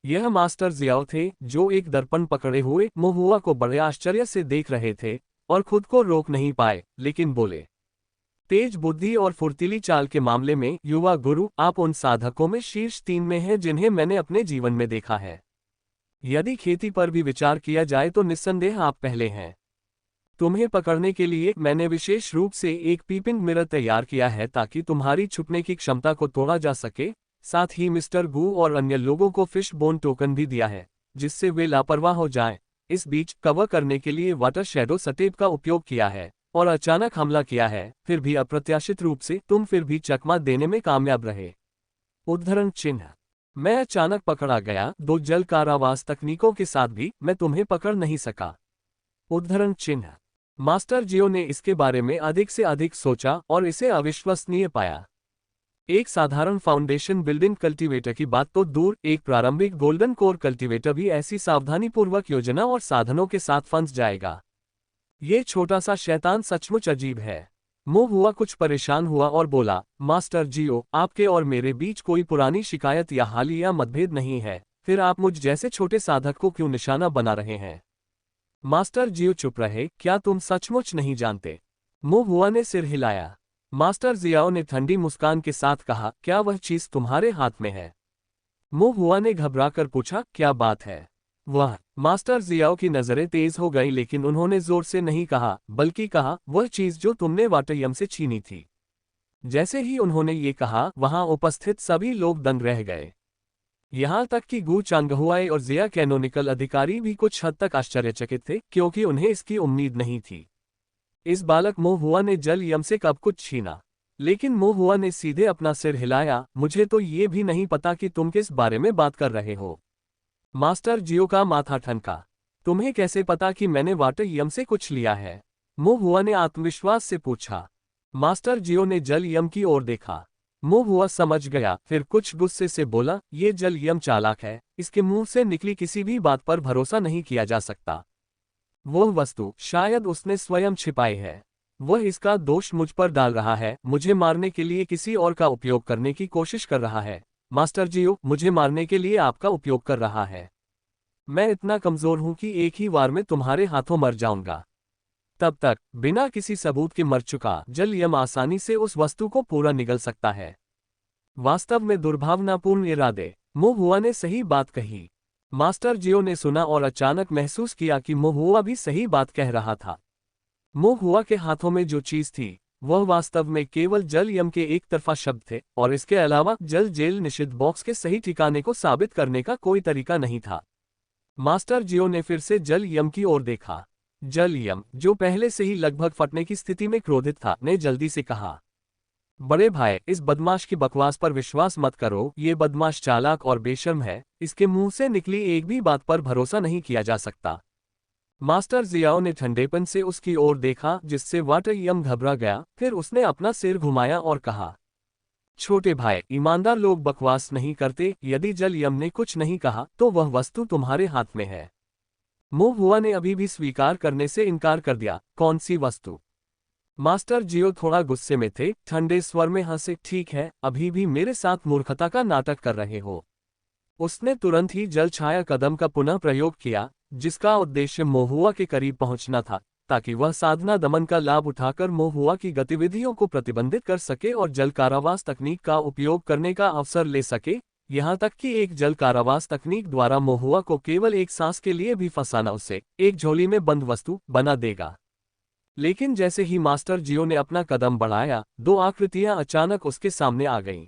यह मास्टर जियाओ थे, जो एक दर्पण पकड़े हुए मुहुआ को बड़े आश्चर्य से देख रहे थे और खुद को रोक नहीं पाए, लेकिन बोले, तेज बुद्धि और फुर्तीली चाल के मामले में युवा गुरु, आप उन साधकों में शीर्ष 3 में हैं जिन्हें मैंने अपने जीवन में देखा है। यदि खेती पर भी विचार किया जाए तो निस्संदेह आप पहले हैं। तुम्हें पकड़ने के लिए मैंने विशेष रूप से एक पीपिंग मिरर तैयार किया है ताकि तुम्हारी छुपने की क्षमता को तोड़ा जा सके। साथ ही मिस्टर गू और अन्य लोगों को फिश बोन टोकन भी दिया है, जिससे वे लापरवाह हो जाएं। इस बीच कवर करने के लिए वाटर शैडो सटेप का उपयोग किया है और अचानक हमला किया है, फिर भी अप्रत्याशित रूप से तुम फिर भी चकमा देने में कामयाब रहे। उद्धरण चिन्ह, मैं अचानक पकड़ा गया, 2 जल कारावास तकनीकों के साथ भी मैं तुम्हें पकड़ नहीं सका। उद्धरण चिन्ह, मास्टर जियो ने इसके बारे में अधिक से अधिक सोचा और इसे अविश्वसनीय पाया। एक साधारण फाउंडेशन बिल्डिंग कल्टीवेटर की बात तो दूर, एक प्रारंभिक गोल्डन कोर कल्टीवेटर भी ऐसी सावधानीपूर्वक योजना और साधनों के साथ फंस जाएगा। ये छोटा सा शैतान सचमुच अजीब है। मुंह हुआ कुछ परेशान हुआ और बोला, मास्टर जियो, आपके और मेरे बीच कोई पुरानी शिकायत या हालिया मतभेद नहीं है, फिर आप मुझ जैसे छोटे साधक को क्यों निशाना बना रहे हैं? मास्टर जियो चुप रहे। क्या तुम सचमुच नहीं जानते? मुंह हुआ ने सिर हिलाया। मास्टर जियाओ ने ठंडी मुस्कान के साथ कहा, क्या वह चीज तुम्हारे हाथ में है? मुंह हुआ ने घबराकर पूछा, क्या बात है? वह मास्टर जियाओ की नजरें तेज हो गईं, लेकिन उन्होंने जोर से नहीं कहा, बल्कि कहा, वह चीज जो तुमने वाटयम से छीनी थी। जैसे ही उन्होंने ये कहा, वहां उपस्थित सभी लोग दंग रह गए। यहां तक कि गू चांगहुआई और जिया कैनोनिकल अधिकारी भी कुछ हद तक आश्चर्यचकित थे, क्योंकि उन्हें इसकी उम्मीद नहीं थी। इस बालक मोह हुआ ने जल यम से कब कुछ छीना? लेकिन मोह हुआ ने सीधे अपना सिर हिलाया। मुझे तो ये भी नहीं पता कि तुम किस बारे में बात कर रहे हो। मास्टर जियो का माथा ठनका। तुम्हें कैसे पता कि मैंने वाटर यम से कुछ लिया है? मोह हुआ ने आत्मविश्वास से पूछा। मास्टर जियो ने जल यम की ओर देखा। मोह हुआ समझ गया, फिर कुछ गुस्से से बोला, ये जल यम चालाक है, इसके मुंह से निकली किसी भी बात पर भरोसा नहीं किया जा सकता। वह वस्तु शायद उसने स्वयं छिपाई है। वह इसका दोष मुझ पर डाल रहा है, मुझे मारने के लिए किसी और का उपयोग करने की कोशिश कर रहा है। मास्टर जियो, मुझे मारने के लिए आपका उपयोग कर रहा है। मैं इतना कमजोर हूं कि एक ही वार में तुम्हारे हाथों मर जाऊंगा। तब तक बिना किसी सबूत के मर चुका जल यम आसानी से उस वस्तु को पूरा निगल सकता है। वास्तव में दुर्भावनापूर्ण इरादे। मुंह हुआ ने सही बात कही। मास्टर जियो ने सुना और अचानक महसूस किया कि मुंह हुआ भी सही बात कह रहा था। मुंह हुआ के हाथों में जो चीज थी, वह वास्तव में केवल जल यम के एक तरफा शब्द थे, और इसके अलावा जल जेल निषिद्ध बॉक्स के सही ठिकाने को साबित करने का कोई तरीका नहीं था। मास्टर जियो ने फिर से जल यम की ओर देखा। जल यम, जो पहले से ही लगभग फटने की स्थिति में क्रोधित था, ने जल्दी से कहा, बड़े भाई, इस बदमाश की बकवास पर विश्वास मत करो। ये बदमाश चालाक और बेशर्म है, इसके मुंह से निकली एक भी बात पर भरोसा नहीं किया जा सकता। मास्टर जियाओ ने ठंडेपन से उसकी ओर देखा, जिससे वाटर यम घबरा गया। फिर उसने अपना सिर घुमाया और कहा, छोटे भाई, ईमानदार लोग बकवास नहीं करते। यदि जल यम ने कुछ नहीं कहा, तो वह वस्तु तुम्हारे हाथ में है। मुंह हुआ ने अभी भी स्वीकार करने से इनकार कर दिया। कौन सी वस्तु? मास्टर जियो थोड़ा गुस्से में थे, ठंडे स्वर में हंसे, ठीक है, अभी भी मेरे साथ मूर्खता का नाटक कर रहे हो। उसने तुरंत ही जल छाया कदम का पुनः प्रयोग किया, जिसका उद्देश्य मोहुआ के करीब पहुंचना था, ताकि वह साधना दमन का लाभ उठाकर मोहुआ की गतिविधियों को प्रतिबंधित कर सके और जल कारावास तकनीक का उपयोग करने का अवसर ले सके। यहां तक कि एक जल कारावास तकनीक द्वारा मोहुआ को केवल एक सांस के लिए भी फंसाना उसे एक झोली में बंद वस्तु बना देगा। लेकिन जैसे ही मास्टर जियो ने अपना कदम बढ़ाया, दो आकृतियां अचानक उसके सामने आ गईं।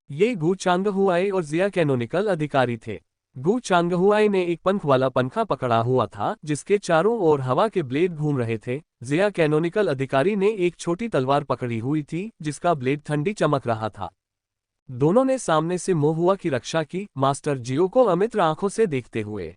ये गू चांगहुआई और जिया कैनोनिकल अधिकारी थे। गू चांगहुआई ने एक पंख वाला पंखा पकड़ा हुआ था, जिसके चारों ओर हवा के ब्लेड घूम रहे थे। जिया कैनोनिकल अधिकारी ने एक छोटी तलवार पकड़ी हुई थी, जिसका ब्लेड ठंडी चमक रहा था। दोनों ने सामने से मोहुआ की रक्षा की, मास्टर जियो को अमित्र आंखों से देखते हुए।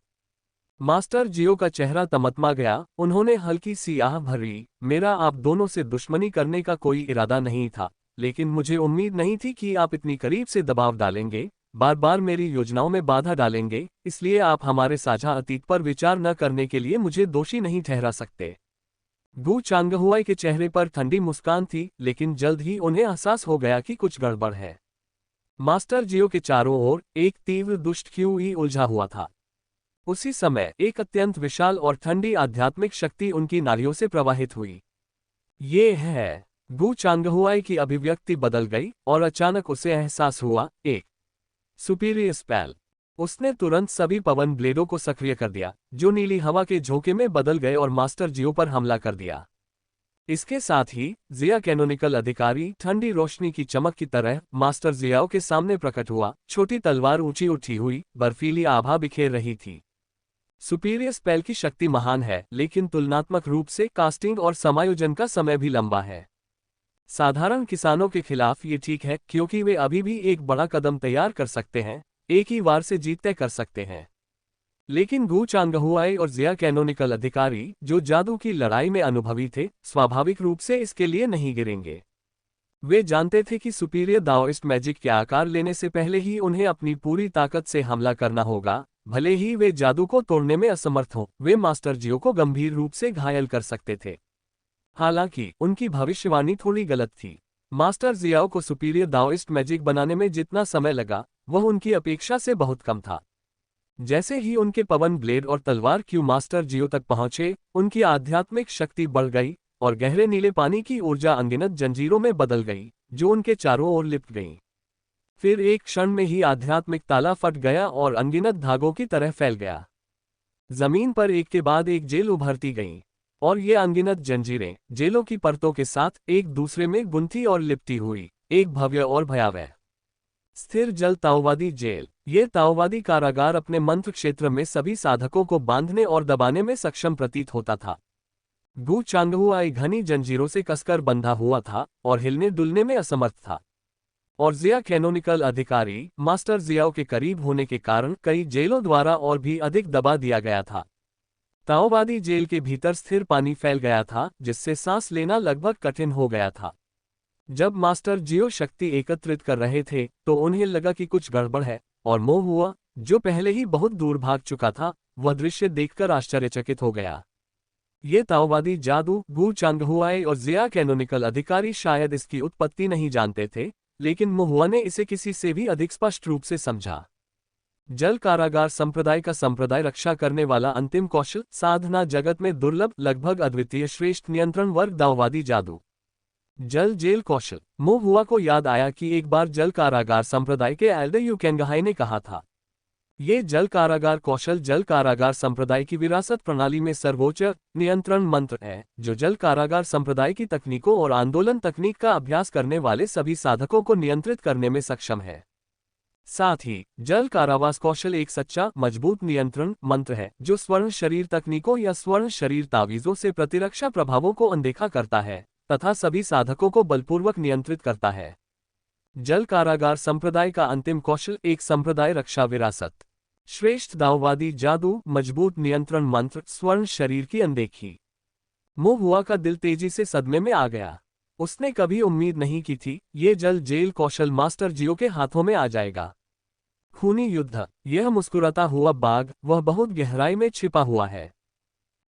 मास्टर जियो का चेहरा तमतमा गया। उन्होंने हल्की सी आह भरी, मेरा आप दोनों से दुश्मनी करने का कोई इरादा नहीं था, लेकिन मुझे उम्मीद नहीं थी कि आप इतनी करीब से दबाव डालेंगे, बार बार मेरी योजनाओं में बाधा डालेंगे। इसलिए आप हमारे साझा अतीत पर विचार न करने के लिए मुझे दोषी नहीं ठहरा सकते। गू चांगहुआई के चेहरे पर ठंडी मुस्कान थी, लेकिन जल्द ही उन्हें एहसास हो गया कि कुछ गड़बड़ है। मास्टर जियो के चारों ओर एक तीव्र दुष्ट क्यूई उलझा हुआ था। उसी समय एक अत्यंत विशाल और ठंडी आध्यात्मिक शक्ति उनकी नाड़ियों से प्रवाहित हुई। ये है। गू चांगहुआई की अभिव्यक्ति बदल गई और अचानक उसे एहसास हुआ, एक सुपीरियर स्पेल। उसने तुरंत सभी पवन ब्लेडों को सक्रिय कर दिया, जो नीली हवा के झोंके में बदल गए और मास्टर जियो पर हमला कर दिया। इसके साथ ही जिया कैनोनिकल अधिकारी ठंडी रोशनी की चमक की तरह मास्टर जियाओ के सामने प्रकट हुआ। छोटी तलवार ऊंची उठी हुई बर्फीली आभा बिखेर रही थी। सुपीरियर स्पेल की शक्ति महान है, लेकिन तुलनात्मक रूप से कास्टिंग और समायोजन का समय भी लंबा है। साधारण किसानों के खिलाफ ये ठीक है, क्योंकि वे अभी भी एक बड़ा कदम तैयार कर सकते हैं, एक ही वार से जीत तय कर सकते हैं। लेकिन गू चांगहुआई और जिया कैनोनिकल अधिकारी, जो जादू की लड़ाई में अनुभवी थे, स्वाभाविक रूप से इसके लिए नहीं गिरेंगे। वे जानते थे कि सुपीरियर दाओइस्ट मैजिक के आकार लेने से पहले ही उन्हें अपनी पूरी ताकत से हमला करना होगा, भले ही वे जादू को तोड़ने में असमर्थ हों, वे मास्टर जियो को गंभीर रूप से घायल कर सकते थे। हालांकि उनकी भविष्यवाणी थोड़ी गलत थी। मास्टर जियाओ को सुपीरियर दाओइस्ट मैजिक बनाने में जितना समय लगा, वह उनकी अपेक्षा से बहुत कम था। जैसे ही उनके पवन ब्लेड और तलवार क्यू मास्टर जियो तक पहुंचे, उनकी आध्यात्मिक शक्ति बढ़ गई और गहरे नीले पानी की ऊर्जा अनगिनत जंजीरों में बदल गई, जो उनके चारों ओर लिपट गईं। फिर एक क्षण में ही आध्यात्मिक ताला फट गया और अनगिनत धागों की तरह फैल गया। जमीन पर एक के बाद एक जेल उभरती गईं, और ये अनगिनत जंजीरें, जेलों की परतों के साथ एक दूसरे में गुंथी और लिपटी हुई, एक भव्य और भयावह स्थिर जल ताओवादी जेल। ये ताओवादी कारागार अपने मंत्र क्षेत्र में सभी साधकों को बांधने और दबाने में सक्षम प्रतीत होता था। गु चांगहुआई घनी जंजीरों से कसकर बंधा हुआ था और हिलने डुलने में असमर्थ था, और जिया कैनोनिकल अधिकारी मास्टर जियाओ के करीब होने के कारण कई जेलों द्वारा और भी अधिक दबा दिया गया था। ताओवादी जेल के भीतर स्थिर पानी फैल गया था, जिससे सांस लेना लगभग कठिन हो गया था। जब मास्टर जियो शक्ति एकत्रित कर रहे थे, तो उन्हें लगा कि कुछ गड़बड़ है, और मो हुआ, जो पहले ही बहुत दूर भाग चुका था, वह दृश्य देखकर आश्चर्यचकित हो गया। ये ताओवादी जादू, गु चांगहुआई और जिया कैनोनिकल अधिकारी शायद इसकी उत्पत्ति नहीं जानते थे, लेकिन मोहुआ ने इसे किसी से भी अधिक स्पष्ट रूप से समझा। जल कारागार संप्रदाय का संप्रदाय रक्षा करने वाला अंतिम कौशल, साधना जगत में दुर्लभ, लगभग अद्वितीय श्रेष्ठ नियंत्रण वर्ग दाओवादी जादू। जल जेल कौशल। मोहुआ को याद आया कि एक बार जल कारागार संप्रदाय के एल्डर यूकेंगहाई ने कहा था, ये जल कारागार कौशल जल कारागार संप्रदाय की विरासत प्रणाली में सर्वोच्च नियंत्रण मंत्र है, जो जल कारागार संप्रदाय की तकनीकों और आंदोलन तकनीक का अभ्यास करने वाले सभी साधकों को नियंत्रित करने में सक्षम है। साथ ही जल कारावास कौशल एक सच्चा, मजबूत नियंत्रण मंत्र है, जो स्वर्ण शरीर तकनीकों या स्वर्ण शरीर तावीजों से प्रतिरक्षा प्रभावों को अनदेखा करता है तथा सभी साधकों को बलपूर्वक नियंत्रित करता है। जल कारागार संप्रदाय का अंतिम कौशल एक संप्रदाय रक्षा विरासत। श्रेष्ठ दाओवादी जादू, मजबूत नियंत्रण मंत्र, स्वर्ण शरीर की अनदेखी। मोहुआ का दिल तेजी से सदमे में आ गया। उसने कभी उम्मीद नहीं की थी ये जल जेल कौशल मास्टर जियो के हाथों में आ जाएगा। खूनी युद्ध। यह मुस्कुराता हुआ बाघ, वह बहुत गहराई में छिपा हुआ है।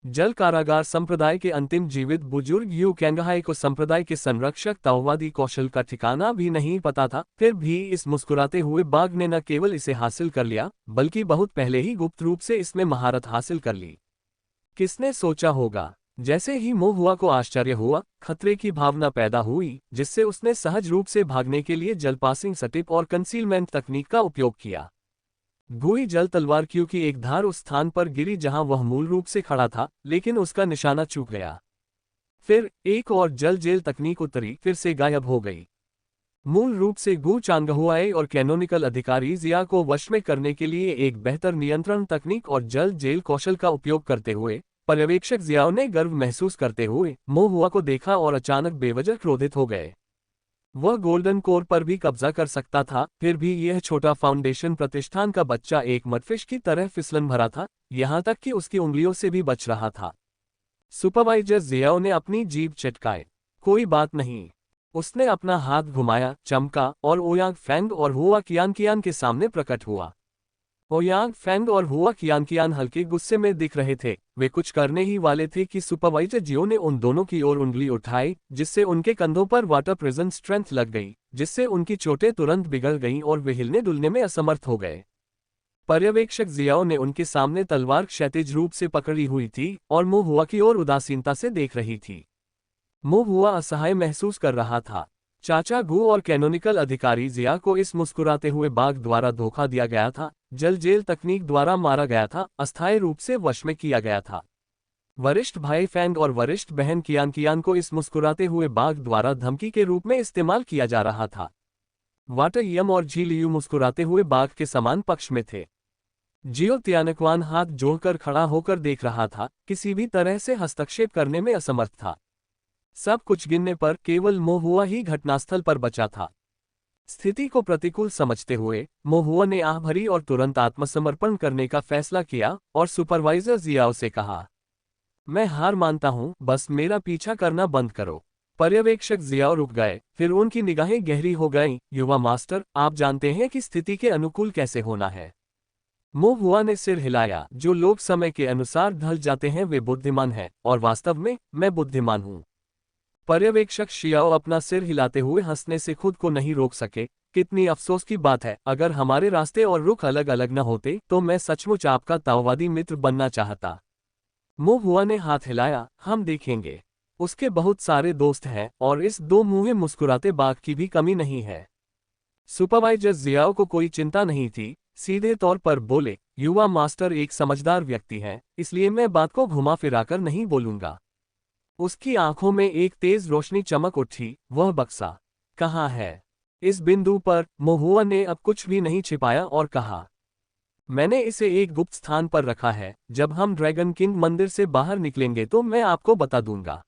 जल कारागार संप्रदाय के अंतिम जीवित बुजुर्ग यू कैंगहाई को संप्रदाय के संरक्षक ताओवादी कौशल का ठिकाना भी नहीं पता था, फिर भी इस मुस्कुराते हुए बाघ ने न केवल इसे हासिल कर लिया, बल्कि बहुत पहले ही गुप्त रूप से इसमें महारत हासिल कर ली। किसने सोचा होगा। जैसे ही मोहुआ को आश्चर्य हुआ, खतरे की भावना पैदा हुई, जिससे उसने सहज रूप से भागने के लिए जल पासिंग सटिप और कंसीलमेंट तकनीक का उपयोग किया। गुई जल तलवार क्यू की एक धार उस स्थान पर गिरी जहां वह मूल रूप से खड़ा था, लेकिन उसका निशाना चूक गया। फिर एक और जल जेल तकनीक उतरी, फिर से गायब हो गई। मूल रूप से गु चांगहुआई और कैनोनिकल अधिकारी जिया को वश में करने के लिए एक बेहतर नियंत्रण तकनीक और जल जेल कौशल का उपयोग करते हुए पर्यवेक्षक जियाओ ने गर्व महसूस करते हुए मोहुआ को देखा और अचानक बेवजह क्रोधित हो गए। वह गोल्डन कोर पर भी कब्जा कर सकता था, फिर भी यह छोटा फाउंडेशन प्रतिष्ठान का बच्चा एक मटफिश की तरह फिसलन भरा था, यहां तक कि उसकी उंगलियों से भी बच रहा था। सुपरवाइजर जियाओ ने अपनी जीभ चटकाए। कोई बात नहीं। उसने अपना हाथ घुमाया, चमका, और ओयांग फैंग और हुआ कियान के सामने प्रकट हुआ। ओयांग फैंग और हुआ कियान हल्के गुस्से में दिख रहे थे। वे कुछ करने ही वाले थे कि सुपरवाइजर जियो ने उन दोनों की ओर उंगली उठाई, जिससे उनके कंधों पर वाटर प्रेजन स्ट्रेंथ लग गई, जिससे उनकी चोटें तुरंत बिगड़ गईं और वे हिलने डुलने में असमर्थ हो गए। पर्यवेक्षक जियाओ ने उनके सामने तलवार क्षैतिज रूप से पकड़ी हुई थी और मोहुआ की ओर उदासीनता से देख रही थी। मोहुआ असहाय महसूस कर रहा था। चाचा गु और कैनोनिकल अधिकारी जिया को इस मुस्कुराते हुए बाघ द्वारा धोखा दिया गया था, जल जेल तकनीक द्वारा मारा गया था, अस्थायी रूप से वश में किया गया था। वरिष्ठ भाई फैंग और वरिष्ठ बहन कियान को इस मुस्कुराते हुए बाघ द्वारा धमकी के रूप में इस्तेमाल किया जा रहा था। वाटर यम और झील यू मुस्कुराते हुए बाघ के समान पक्ष में थे। जियो तियानकवान हाथ जोड़कर खड़ा होकर देख रहा था, किसी भी तरह से हस्तक्षेप करने में असमर्थ था। सब कुछ गिनने पर केवल मोहुआ ही घटनास्थल पर बचा था। स्थिति को प्रतिकूल समझते हुए मोहुआ ने आह भरी और तुरंत आत्मसमर्पण करने का फैसला किया और सुपरवाइजर जियाओ से कहा, मैं हार मानता हूं, बस मेरा पीछा करना बंद करो। पर्यवेक्षक जियाओ रुक गए, फिर उनकी निगाहें गहरी हो गईं। युवा मास्टर, आप जानते हैं कि स्थिति के अनुकूल कैसे होना है। मो हुआ ने सिर हिलाया। जो लोग समय के अनुसार ढल जाते हैं वे बुद्धिमान हैं, और वास्तव में मैं बुद्धिमान हूँ। पर्यवेक्षक शियाओ अपना सिर हिलाते हुए हंसने से खुद को नहीं रोक सके। कितनी अफसोस की बात है, अगर हमारे रास्ते और रुख अलग अलग न होते तो मैं सचमुच आपका ताओवादी मित्र बनना चाहता। मो हुआ ने हाथ हिलाया। हम देखेंगे। उसके बहुत सारे दोस्त हैं और इस दो मुंहे मुस्कुराते बाघ की भी कमी नहीं है। सुपरवाइजर जियाओ को कोई चिंता नहीं थी, सीधे तौर पर बोले, युवा मास्टर एक समझदार व्यक्ति है, इसलिए मैं बात को घुमा फिराकर नहीं बोलूंगा। उसकी आंखों में एक तेज रोशनी चमक उठी। वह बक्सा कहाँ है? इस बिंदु पर मोहुआ ने अब कुछ भी नहीं छिपाया और कहा, मैंने इसे एक गुप्त स्थान पर रखा है। जब हम ड्रैगन किंग मंदिर से बाहर निकलेंगे तो मैं आपको बता दूंगा।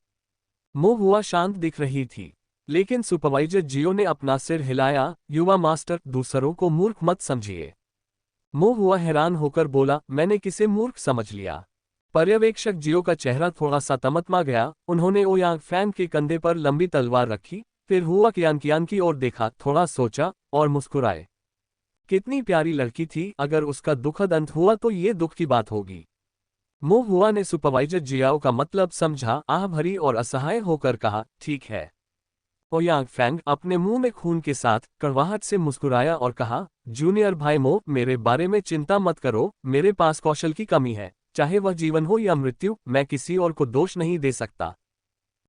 मोहुआ शांत दिख रही थी, लेकिन सुपरवाइजर जियो ने अपना सिर हिलाया। युवा मास्टर, दूसरों को मूर्ख मत समझिए। मोहुआ हैरान होकर बोला, मैंने किसे मूर्ख समझ लिया? पर्यवेक्षक जियो का चेहरा थोड़ा सा तमतमा गया। उन्होंने ओयांग फैंग के कंधे पर लंबी तलवार रखी, फिर हुआ कियान की ओर देखा, थोड़ा सोचा और मुस्कुराए। कितनी प्यारी लड़की थी, अगर उसका दुखद अंत हुआ तो ये दुख की बात होगी। मो हुआ ने सुपरवाइजर जियाओ का मतलब समझा। आह भरी और असहाय होकर कहा, ठीक है। ओयांग फैंग अपने मुंह में खून के साथ कड़वाहट से मुस्कुराया और कहा, जूनियर भाई मो, मेरे बारे में चिंता मत करो। मेरे पास कौशल की कमी है, चाहे वह जीवन हो या मृत्यु, मैं किसी और को दोष नहीं दे सकता।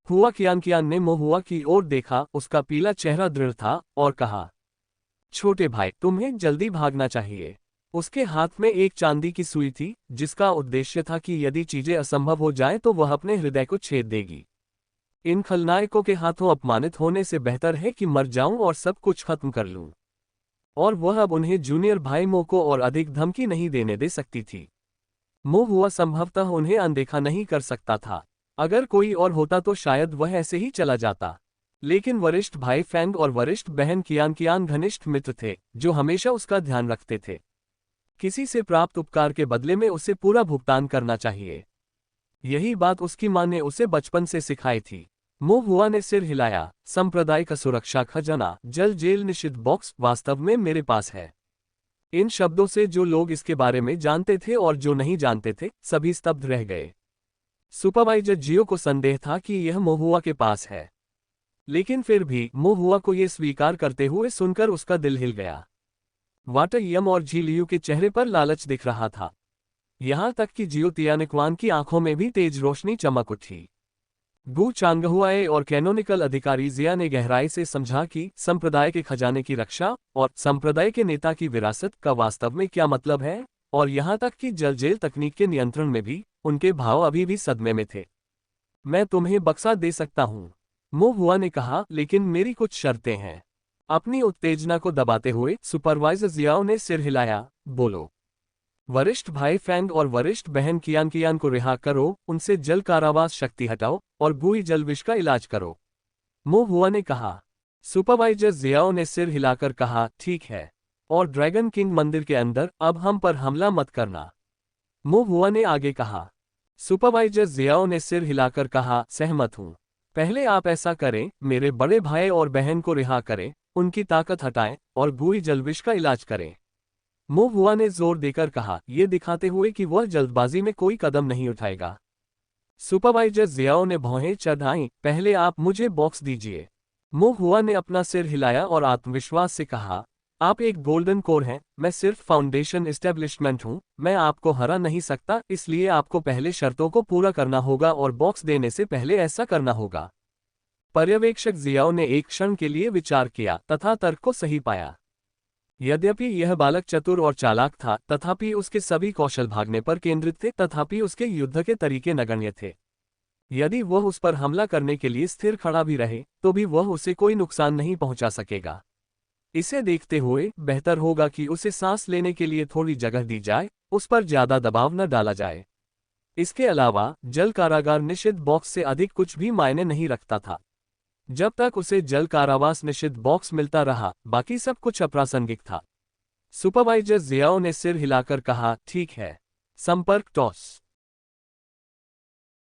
हुआ कियान ने मोहुआ की ओर देखा। उसका पीला चेहरा दृढ़ था और कहा, छोटे भाई, तुम्हें जल्दी भागना चाहिए। उसके हाथ में एक चांदी की सुई थी, जिसका उद्देश्य था कि यदि चीजें असंभव हो जाएं तो वह अपने हृदय को छेद देगी। इन खलनायकों के हाथों अपमानित होने से बेहतर है कि मर जाऊं और सब कुछ खत्म कर लूं। और वह अब उन्हें जूनियर भाई मो को और अधिक धमकी नहीं देने दे सकती थी। मो हुआ संभवतः उन्हें अनदेखा नहीं कर सकता था। अगर कोई और होता तो शायद वह ऐसे ही चला जाता, लेकिन वरिष्ठ भाई फैंग और वरिष्ठ बहन कियान घनिष्ठ मित्र थे, जो हमेशा उसका ध्यान रखते थे। किसी से प्राप्त उपकार के बदले में उसे पूरा भुगतान करना चाहिए। यही बात उसकी मां ने उसे बचपन से सिखाई थी। मो हुआ ने सिर हिलाया। सांप्रदायिक सुरक्षा खजाना, जल जेल निषिद्ध बॉक्स, वास्तव में मेरे पास है। इन शब्दों से जो लोग इसके बारे में जानते थे और जो नहीं जानते थे, सभी स्तब्ध रह गए। सुपरवाइजर जियो को संदेह था कि यह मोहुआ के पास है, लेकिन फिर भी मोहुआ को यह स्वीकार करते हुए सुनकर उसका दिल हिल गया। वाटर यम और झीलियू के चेहरे पर लालच दिख रहा था। यहां तक कि जियो तियानिकवान की आंखों में भी तेज रोशनी चमक उठी। गु चांगहुआए और कैनोनिकल अधिकारी जिया ने गहराई से समझा कि संप्रदाय के खजाने की रक्षा और संप्रदाय के नेता की विरासत का वास्तव में क्या मतलब है, और यहां तक कि जल जेल तकनीक के नियंत्रण में भी उनके भाव अभी भी सदमे में थे। मैं तुम्हें बक्सा दे सकता हूं, मो हुआ ने कहा, लेकिन मेरी कुछ शर्तें हैं। अपनी उत्तेजना को दबाते हुए सुपरवाइजर जियाओ ने सिर हिलाया। बोलो। वरिष्ठ भाई फैंग और वरिष्ठ बहन कियान को रिहा करो, उनसे जल कारावास शक्ति हटाओ और गुई जल विष का इलाज करो, मो हुआ ने कहा। सुपरवाइजर जियाओ ने सिर हिलाकर कहा, ठीक है। और ड्रैगन किंग मंदिर के अंदर अब हम पर हमला मत करना, मो हुआ ने आगे कहा। सुपरवाइजर जियाओ ने सिर हिलाकर कहा, सहमत हूं। पहले आप ऐसा करें, मेरे बड़े भाई और बहन को रिहा करें, उनकी ताकत हटाएं और गुई जलविष का इलाज करें, मो हुआ ने जोर देकर कहा, यह दिखाते हुए कि वह जल्दबाजी में कोई कदम नहीं उठाएगा। सुपरवाइजर जियाओ ने भौहें चढ़ाईं। पहले आप मुझे बॉक्स दीजिए, मो हुआ ने अपना सिर हिलाया और आत्मविश्वास से कहा, आप एक गोल्डन कोर हैं, मैं सिर्फ फाउंडेशन एस्टेब्लिशमेंट हूं, मैं आपको हरा नहीं सकता, इसलिए आपको पहले शर्तों को पूरा करना होगा और बॉक्स देने से पहले ऐसा करना होगा। पर्यवेक्षक जियाओ ने एक क्षण के लिए विचार किया तथा तर्क को सही पाया। यद्यपि यह बालक चतुर और चालाक था, तथापि उसके सभी कौशल भागने पर केंद्रित थे, तथापि उसके युद्ध के तरीके नगण्य थे। यदि वह उस पर हमला करने के लिए स्थिर खड़ा भी रहे, तो भी वह उसे कोई नुकसान नहीं पहुंचा सकेगा। इसे देखते हुए बेहतर होगा कि उसे सांस लेने के लिए थोड़ी जगह दी जाए, उस पर ज्यादा दबाव न डाला जाए। इसके अलावा जल कारागार निषिद्ध बॉक्स से अधिक कुछ भी मायने नहीं रखता था। जब तक उसे जल कारावास निषिद्ध बॉक्स मिलता रहा, बाकी सब कुछ अप्रासंगिक था। सुपरवाइजर जियाओ ने सिर हिलाकर कहा, ठीक है। संपर्क टॉस।